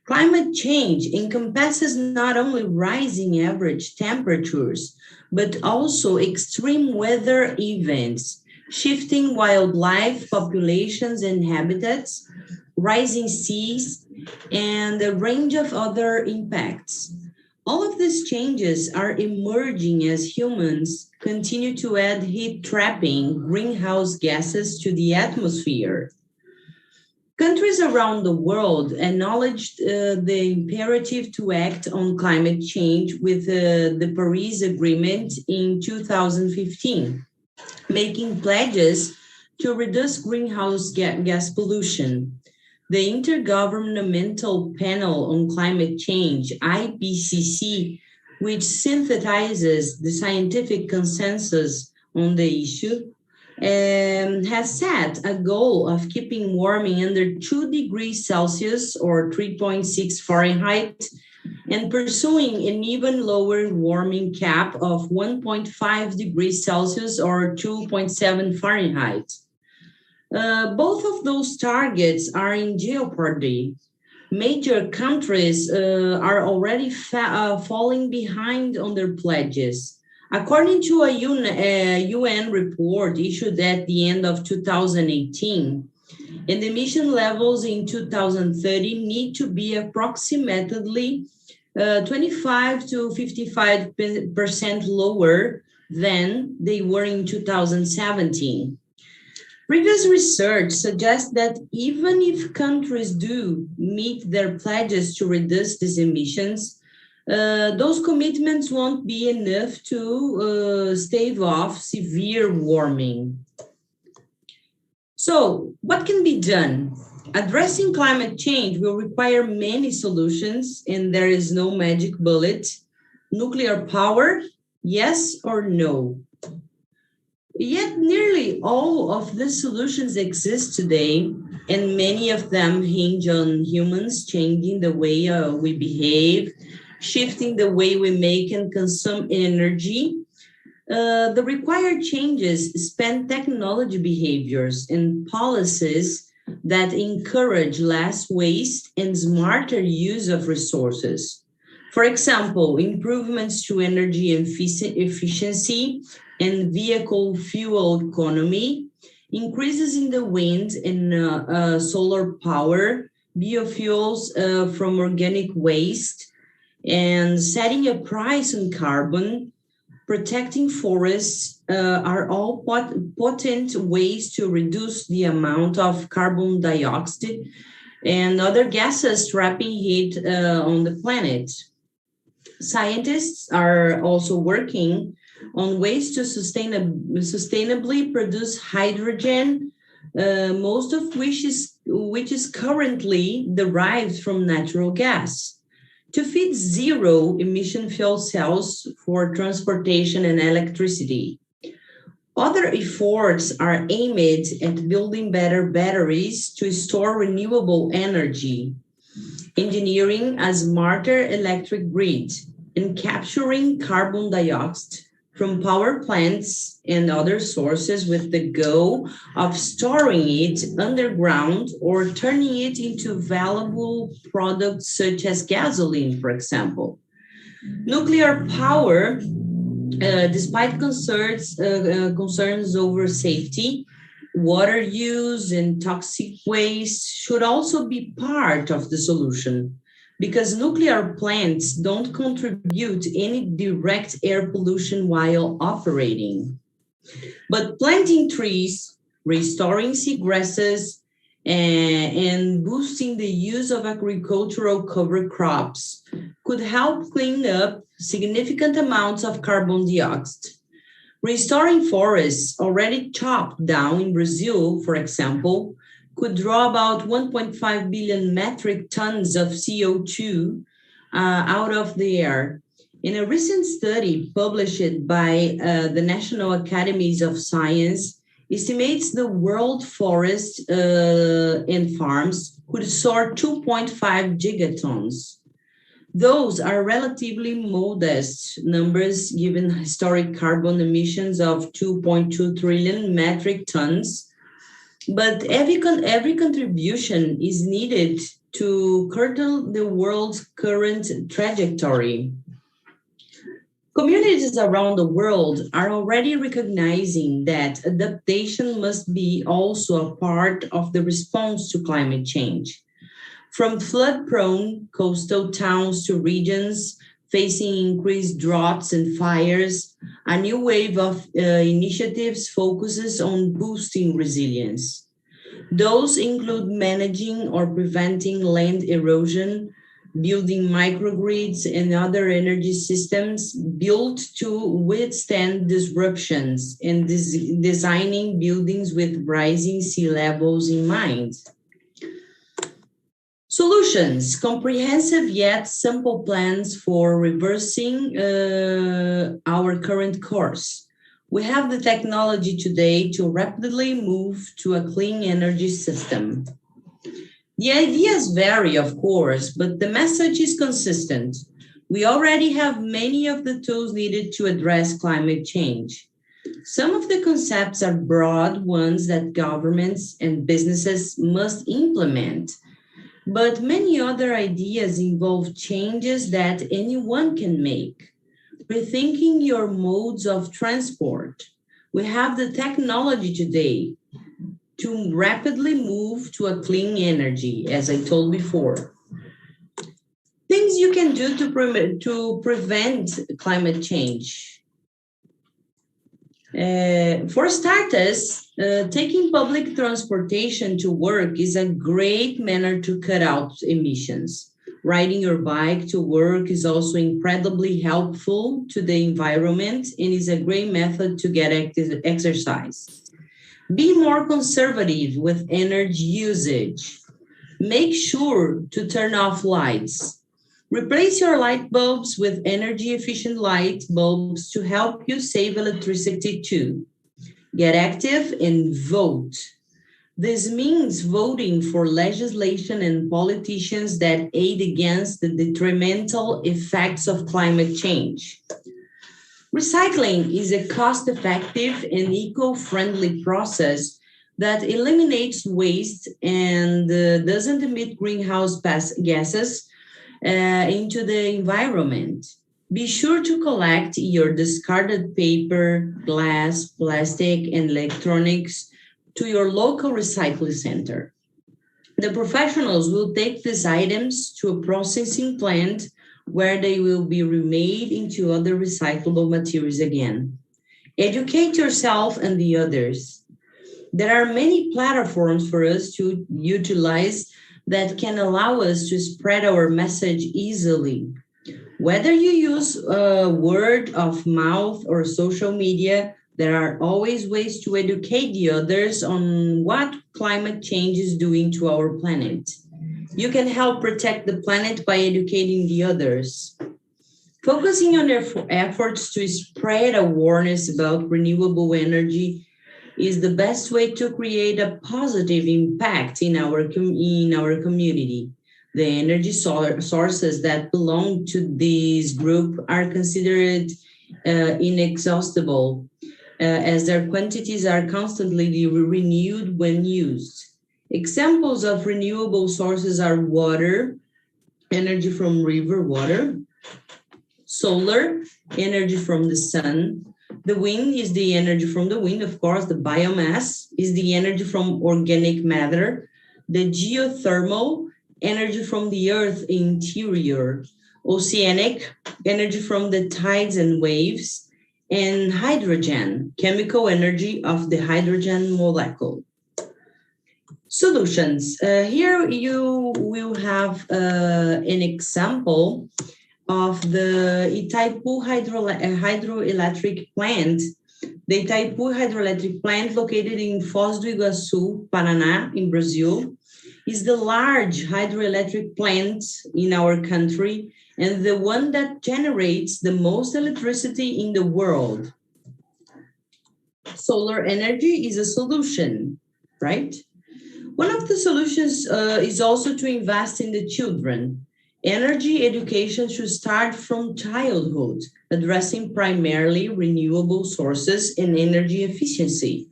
Climate change encompasses not only rising average temperatures, but also extreme weather events, shifting wildlife populations and habitats, rising seas, and a range of other impacts. All of these changes are emerging as humans continue to add heat-trapping greenhouse gases to the atmosphere. Countries around the world acknowledged the imperative to act on climate change with the Paris Agreement in 2015, making pledges to reduce greenhouse gas pollution. The Intergovernmental Panel on Climate Change, IPCC, which synthesizes the scientific consensus on the issue, has set a goal of keeping warming under 2 degrees Celsius or 3.6 Fahrenheit and pursuing an even lower warming cap of 1.5 degrees Celsius or 2.7 Fahrenheit. Both of those targets are in jeopardy. Major countries are already falling behind on their pledges. According to a UN report issued at the end of 2018, and emission levels in 2030 need to be approximately 25 to 55% lower than they were in 2017. Previous research suggests that even if countries do meet their pledges to reduce these emissions, those commitments won't be enough to stave off severe warming. So, what can be done? Addressing climate change will require many solutions, and there is no magic bullet. Nuclear power, yes or no? Yet nearly all of these solutions exist today, and many of them hinge on humans changing the way we behave, shifting the way we make and consume energy. The required changes span technology behaviors and policies that encourage less waste and smarter use of resources. For example, improvements to energy efficiency and vehicle fuel economy, increases in the wind and solar power, biofuels from organic waste, and setting a price on carbon, protecting forests are all potent ways to reduce the amount of carbon dioxide and other gases trapping heat on the planet. Scientists are also working on ways to sustainably produce hydrogen, most of which is currently derived from natural gas, to feed zero emission fuel cells for transportation and electricity. Other efforts are aimed at building better batteries to store renewable energy, engineering a smarter electric grid, and capturing carbon dioxide from power plants and other sources with the goal of storing it underground or turning it into valuable products such as gasoline, for example. Nuclear power, despite concerns over safety, water use, and toxic waste, should also be part of the solution, because nuclear plants don't contribute any direct air pollution while operating. But planting trees, restoring seagrasses, and boosting the use of agricultural cover crops could help clean up significant amounts of carbon dioxide. Restoring forests already chopped down in Brazil, for example, could draw about 1.5 billion metric tons of CO2 out of the air. In a recent study published by the National Academies of Science, estimates the world forests and farms could store 2.5 gigatons. Those are relatively modest numbers given historic carbon emissions of 2.2 trillion metric tons. But every contribution is needed to curtail the world's current trajectory. Communities around the world are already recognizing that adaptation must be also a part of the response to climate change. From flood-prone coastal towns to regions facing increased droughts and fires, a new wave of initiatives focuses on boosting resilience. Those include managing or preventing land erosion, building microgrids and other energy systems built to withstand disruptions, and designing buildings with rising sea levels in mind. Solutions, comprehensive yet simple plans for reversing our current course. We have the technology today to rapidly move to a clean energy system. The ideas vary, of course, but the message is consistent. We already have many of the tools needed to address climate change. Some of the concepts are broad ones that governments and businesses must implement, but many other ideas involve changes that anyone can make. Rethinking your modes of transport. We have the technology today to rapidly move to a clean energy, as I told before. Things you can do to prevent climate change. For starters, taking public transportation to work is a great manner to cut out emissions. Riding your bike to work is also incredibly helpful to the environment and is a great method to get exercise. Be more conservative with energy usage. Make sure to turn off lights. Replace your light bulbs with energy-efficient light bulbs to help you save electricity too. Get active and vote. This means voting for legislation and politicians that aid against the detrimental effects of climate change. Recycling is a cost-effective and eco-friendly process that eliminates waste and doesn't emit greenhouse gases into the environment. Be sure to collect your discarded paper, glass, plastic, and electronics to your local recycling center. The professionals will take these items to a processing plant where they will be remade into other recyclable materials again. Educate yourself and the others. There are many platforms for us to utilize that can allow us to spread our message easily. Whether you use word of mouth or social media, there are always ways to educate the others on what climate change is doing to our planet. You can help protect the planet by educating the others. Focusing on their efforts to spread awareness about renewable energy is the best way to create a positive impact in our community. The energy sources that belong to this group are considered inexhaustible, as their quantities are constantly renewed when used. Examples of renewable sources are water, energy from river water, solar, energy from the sun. The wind is the energy from the wind, of course. The biomass is the energy from organic matter. The geothermal, energy from the earth interior. Oceanic, energy from the tides and waves. And hydrogen, chemical energy of the hydrogen molecule. Solutions. Here you will have an example of the Itaipu hydroelectric plant. The Itaipu hydroelectric plant, located in Foz do Iguaçu, Paraná, in Brazil, is the large hydroelectric plant in our country and the one that generates the most electricity in the world. Solar energy is a solution, right? One of the solutions is also to invest in the children. Energy education should start from childhood, addressing primarily renewable sources and energy efficiency.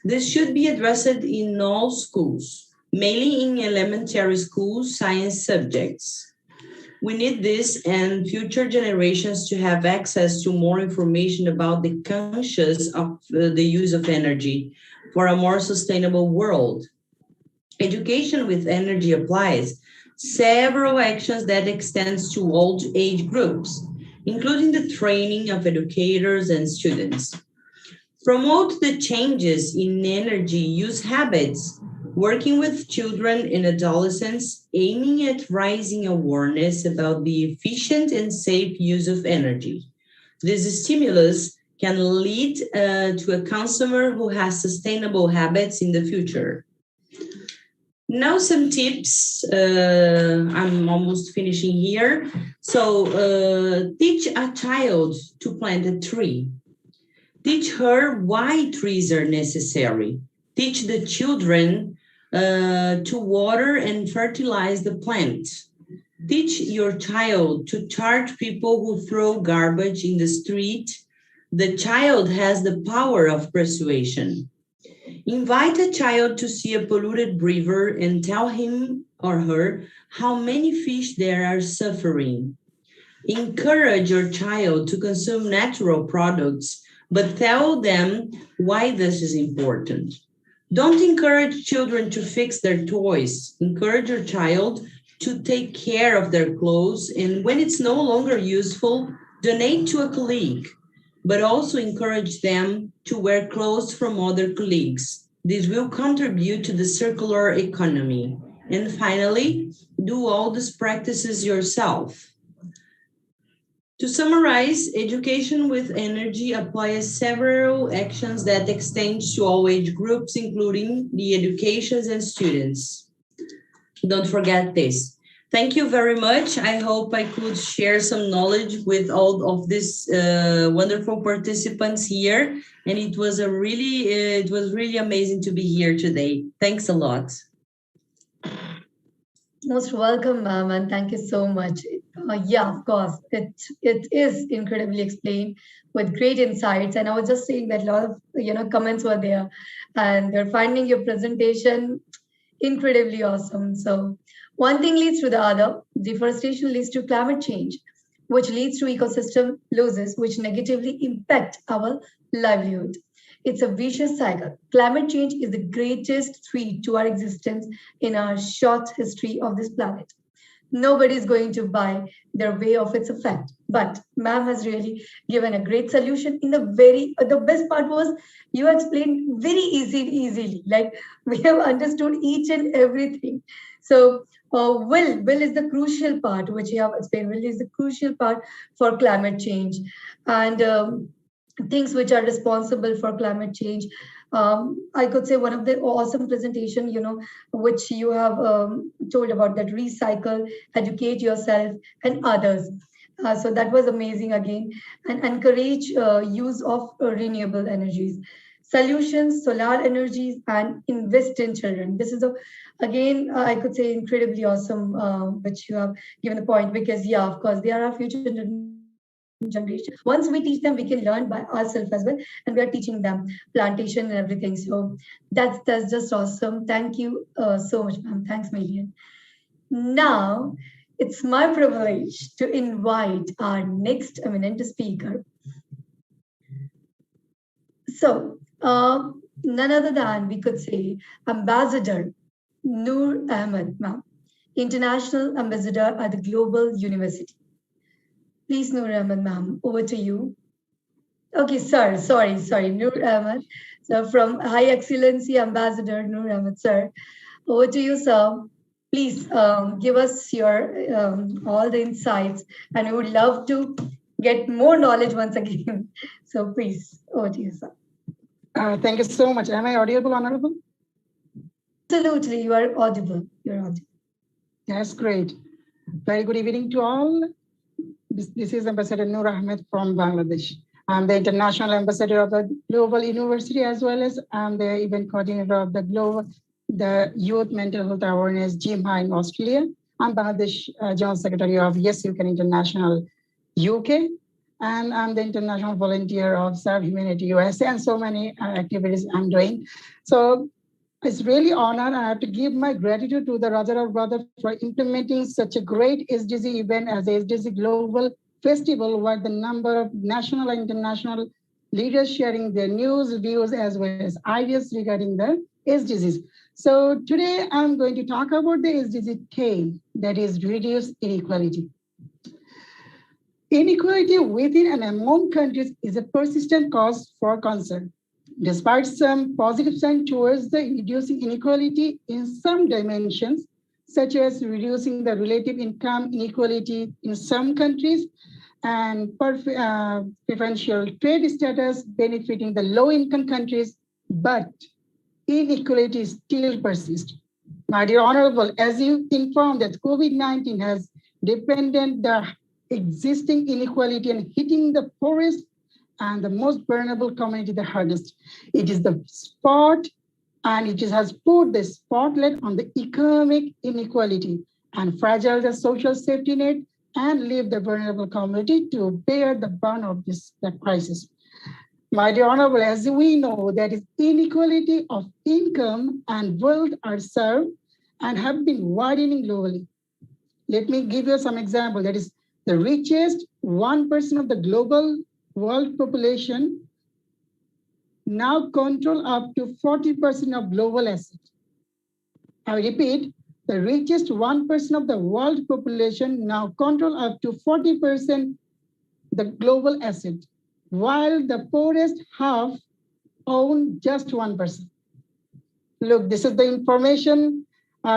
This should be addressed in all schools, mainly in elementary school science subjects. We need this and future generations to have access to more information about the conscious of the use of energy for a more sustainable world. Education with energy applies several actions that extends to all age groups, including the training of educators and students. Promote the changes in energy use habits, working with children and adolescents, aiming at raising awareness about the efficient and safe use of energy. This stimulus can lead to a consumer who has sustainable habits in the future. Now some tips. I'm almost finishing here. So teach a child to plant a tree. Teach her why trees are necessary. Teach the children to water and fertilize the plant. Teach your child to charge people who throw garbage in the street. The child has the power of persuasion. Invite a child to see a polluted river and tell him or her how many fish there are suffering. Encourage your child to consume natural products, but tell them why this is important. Don't encourage children to fix their toys. Encourage your child to take care of their clothes, and when it's no longer useful, donate to a colleague, but also encourage them to wear clothes from other colleagues. This will contribute to the circular economy. And finally, do all these practices yourself. To summarize, education with energy applies several actions that extend to all age groups, including the educations and students. Don't forget this. Thank you very much. I hope I could share some knowledge with all of these wonderful participants here. And it was really amazing to be here today. Thanks a lot. Most welcome, ma'am, and thank you so much. Yeah, of course, it is incredibly explained with great insights. And I was just saying that a lot of comments were there, and they're finding your presentation incredibly awesome. So one thing leads to the other. Deforestation leads to climate change, which leads to ecosystem losses, which negatively impact our livelihood. It's a vicious cycle. Climate change is the greatest threat to our existence in our short history of this planet. Nobody's going to buy their way of its effect. But ma'am has really given a great solution. In the best part was you explained very easily. Like we have understood each and everything. So will is the crucial part, which you have explained. Will is the crucial part for climate change, and things which are responsible for climate change. I could say one of the awesome presentation, which you have told about that recycle, educate yourself and others. So that was amazing again, and encourage use of renewable energies, solutions, solar energies, and invest in children. This is again, I could say incredibly awesome, which you have given the point, because yeah, of course, they are our future generation. Once we teach them, we can learn by ourselves as well, and we are teaching them plantation and everything. So that's just awesome. Thank you so much, ma'am. Thanks, million. Now it's my privilege to invite our next eminent speaker. So none other than, we could say, Ambassador Noor Ahmed, ma'am, International Ambassador at the Global University. Please, Noor Ahmed, ma'am, over to you. Okay, sir, sorry, Noor Ahmed. So from High Excellency Ambassador Noor Ahmed, sir. Over to you, sir. Please give us your all the insights, and we would love to get more knowledge once again. So please, over to you, sir. Thank you so much. Am I audible, Honorable? Absolutely, you are audible. You're audible. That's great. Very good evening to all. This is Ambassador Noor Ahmed from Bangladesh. I'm the International Ambassador of the Global University, as well as I'm the event coordinator of the Youth Mental Health Awareness GMHA in Australia. I'm Bangladesh General Secretary of Yes You Can International UK, and I'm the International Volunteer of Serve Humanity USA, and so many activities I'm doing. So it's really honor. I have to give my gratitude to the Rajarao brother for implementing such a great SDG event as the SDG Global Festival, where the number of national and international leaders sharing their news, views, as well as ideas regarding the SDGs. So today I'm going to talk about the SDG K, that is reduce inequality. Inequality within and among countries is a persistent cause for concern. Despite some positive signs towards the reducing inequality in some dimensions, such as reducing the relative income inequality in some countries and preferential trade status benefiting the low-income countries, but inequality still persists. My dear Honorable, as you informed that COVID-19 has deepened the existing inequality and hitting the poorest and the most vulnerable community the hardest. It is the spot, and it has put the spotlight on the economic inequality and fragile the social safety net and leave the vulnerable community to bear the burn of this crisis. My dear Honorable, as we know, that is inequality of income and wealth are served and have been widening globally. Let me give you some example. That is the richest 1% of the global world population now control up to 40% of global assets. I repeat, the richest 1% of the world population now control up to 40% the global asset, while the poorest half own just 1%. Look, this is the information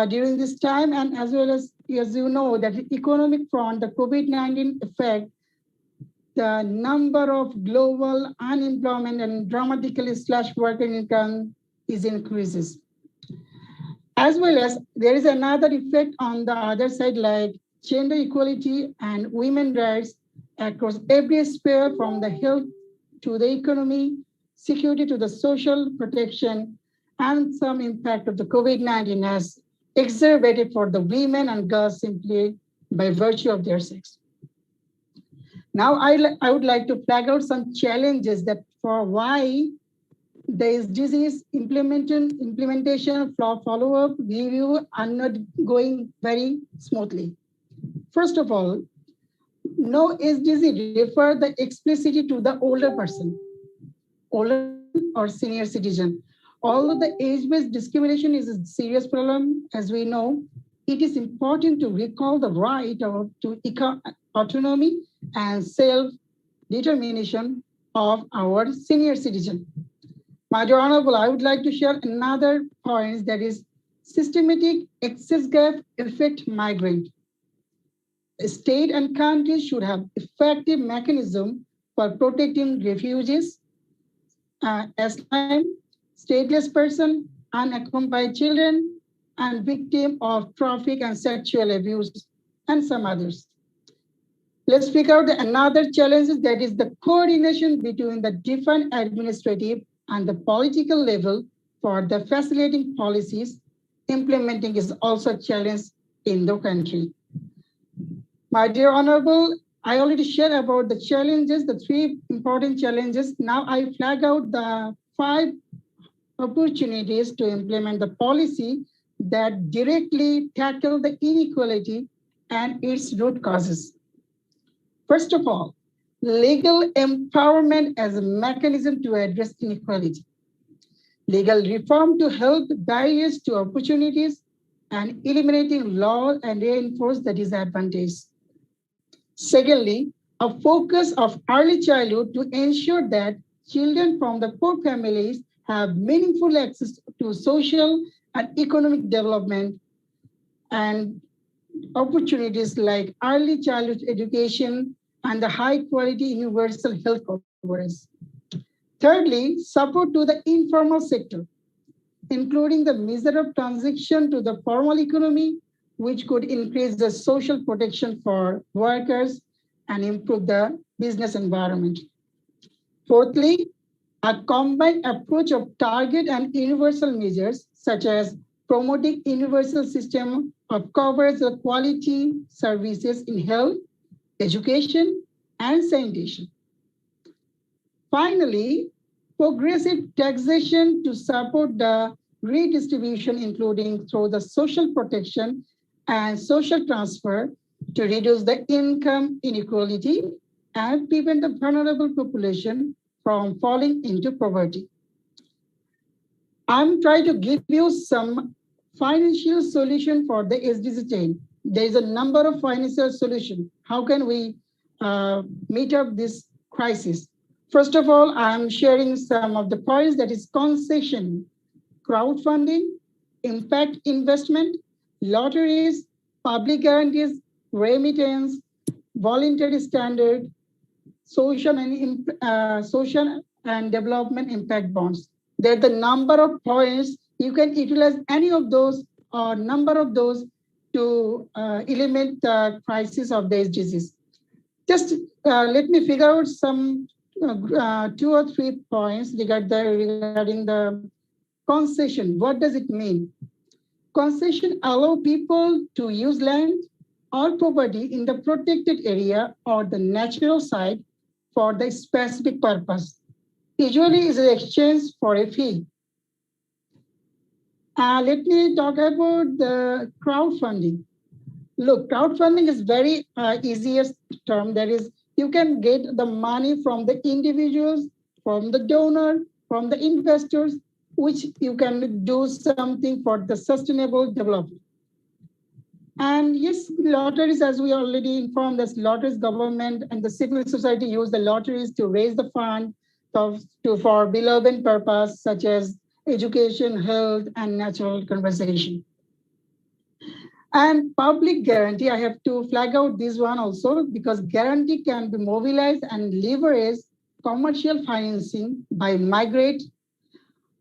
during this time, and as well as you know, that the economic front, the COVID-19 effect, the number of global unemployment and dramatically slashed worker income is increases. As well as there is another effect on the other side, like gender equality and women's rights across every sphere, from the health to the economy, security to the social protection, and some impact of the COVID-19 has exacerbated for the women and girls simply by virtue of their sex. Now, I would like to flag out some challenges that for why the disease implementation, follow-up, review are not going very smoothly. First of all, no SDG refer the explicitly to the older person. Older or senior citizen. Although the age-based discrimination is a serious problem, as we know, it is important to recall the right to autonomy and self-determination of our senior citizen. My dear Honorable, I would like to share another point, that is systematic access gap affect migrant. State and countries should have effective mechanism for protecting refugees, asylum, stateless person, unaccompanied children, and victim of traffic and sexual abuse, and some others. Let's pick out another challenge, that is the coordination between the different administrative and the political level for the facilitating policies. Implementing is also a challenge in the country. My dear Honorable, I already shared about the challenges, the 3 important challenges. Now I flag out the 5 opportunities to implement the policy that directly tackle the inequality and its root causes. First of all, legal empowerment as a mechanism to address inequality. Legal reform to help barriers to opportunities and eliminating law and reinforce the disadvantage. Secondly, a focus of early childhood to ensure that children from the poor families have meaningful access to social and economic development and opportunities like early childhood education and the high quality universal health coverage. Thirdly, support to the informal sector, including the measure of transition to the formal economy, which could increase the social protection for workers and improve the business environment. Fourthly, a combined approach of target and universal measures, such as promoting universal system of coverage of quality services in health, education, and sanitation. Finally, progressive taxation to support the redistribution, including through the social protection and social transfer to reduce the income inequality and prevent the vulnerable population from falling into poverty. I'm trying to give you some financial solution for the SDG 10. There is a number of financial solutions. How can we meet up this crisis? First of all, I'm sharing some of the points, that is concession, crowdfunding, impact investment, lotteries, public guarantees, remittance, voluntary standard, social and development impact bonds. There are the number of points. You can utilize any of those or number of those to eliminate the crisis of the SDGs. Just let me figure out some 2 or 3 points regarding the concession. What does it mean? Concession allow people to use land or property in the protected area or the natural site for the specific purpose. Usually is an exchange for a fee. Let me talk about the crowdfunding. Look, crowdfunding is very easiest term. That is, you can get the money from the individuals, from the donor, from the investors, which you can do something for the sustainable development. And yes, lotteries, as we already informed, that lotteries, government and the civil society use the lotteries to raise the fund for beloved purpose, such as education, health, and natural conservation. And public guarantee, I have to flag out this one also, because guarantee can be mobilized and leverage commercial financing by migrate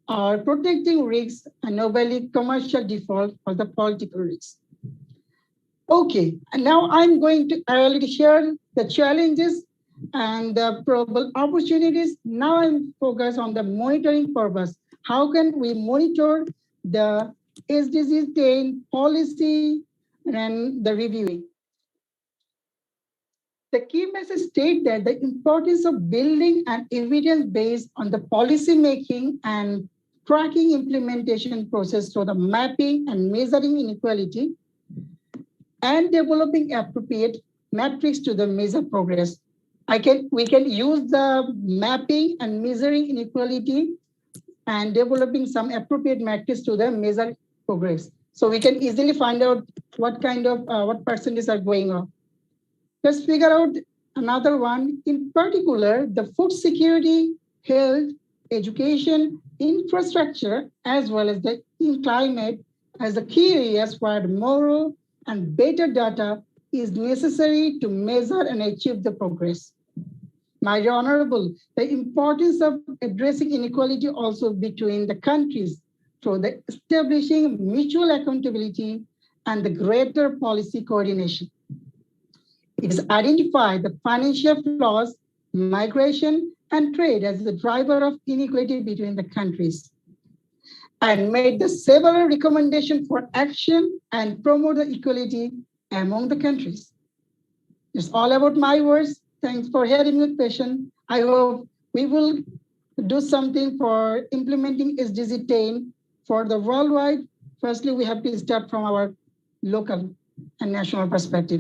or protecting risks and notably commercial default or the political risks. Okay, and now I'm going to already share the challenges and the probable opportunities. Now I'm focused on the monitoring purpose. How can we monitor the SDG 10 policy and the reviewing? The key message states that the importance of building an evidence based on the policy making and tracking implementation process through the mapping and measuring inequality and developing appropriate metrics to the measure progress. We can use the mapping and measuring inequality and developing some appropriate metrics to the measure progress. So we can easily find out what kind of, what percentages are going on. Let's figure out another one. In particular, the food security, health, education, infrastructure, as well as the climate as the key areas where more and better data is necessary to measure and achieve the progress. My dear Honorable, the importance of addressing inequality also between the countries through the establishing mutual accountability and the greater policy coordination. It is identified the financial flaws, migration, and trade as the driver of inequality between the countries, and made the several recommendations for action and promote the equality among the countries. It's all about my words. Thanks for hearing with patience. I hope we will do something for implementing SDG 10 for the worldwide. Firstly, we have to start from our local and national perspective.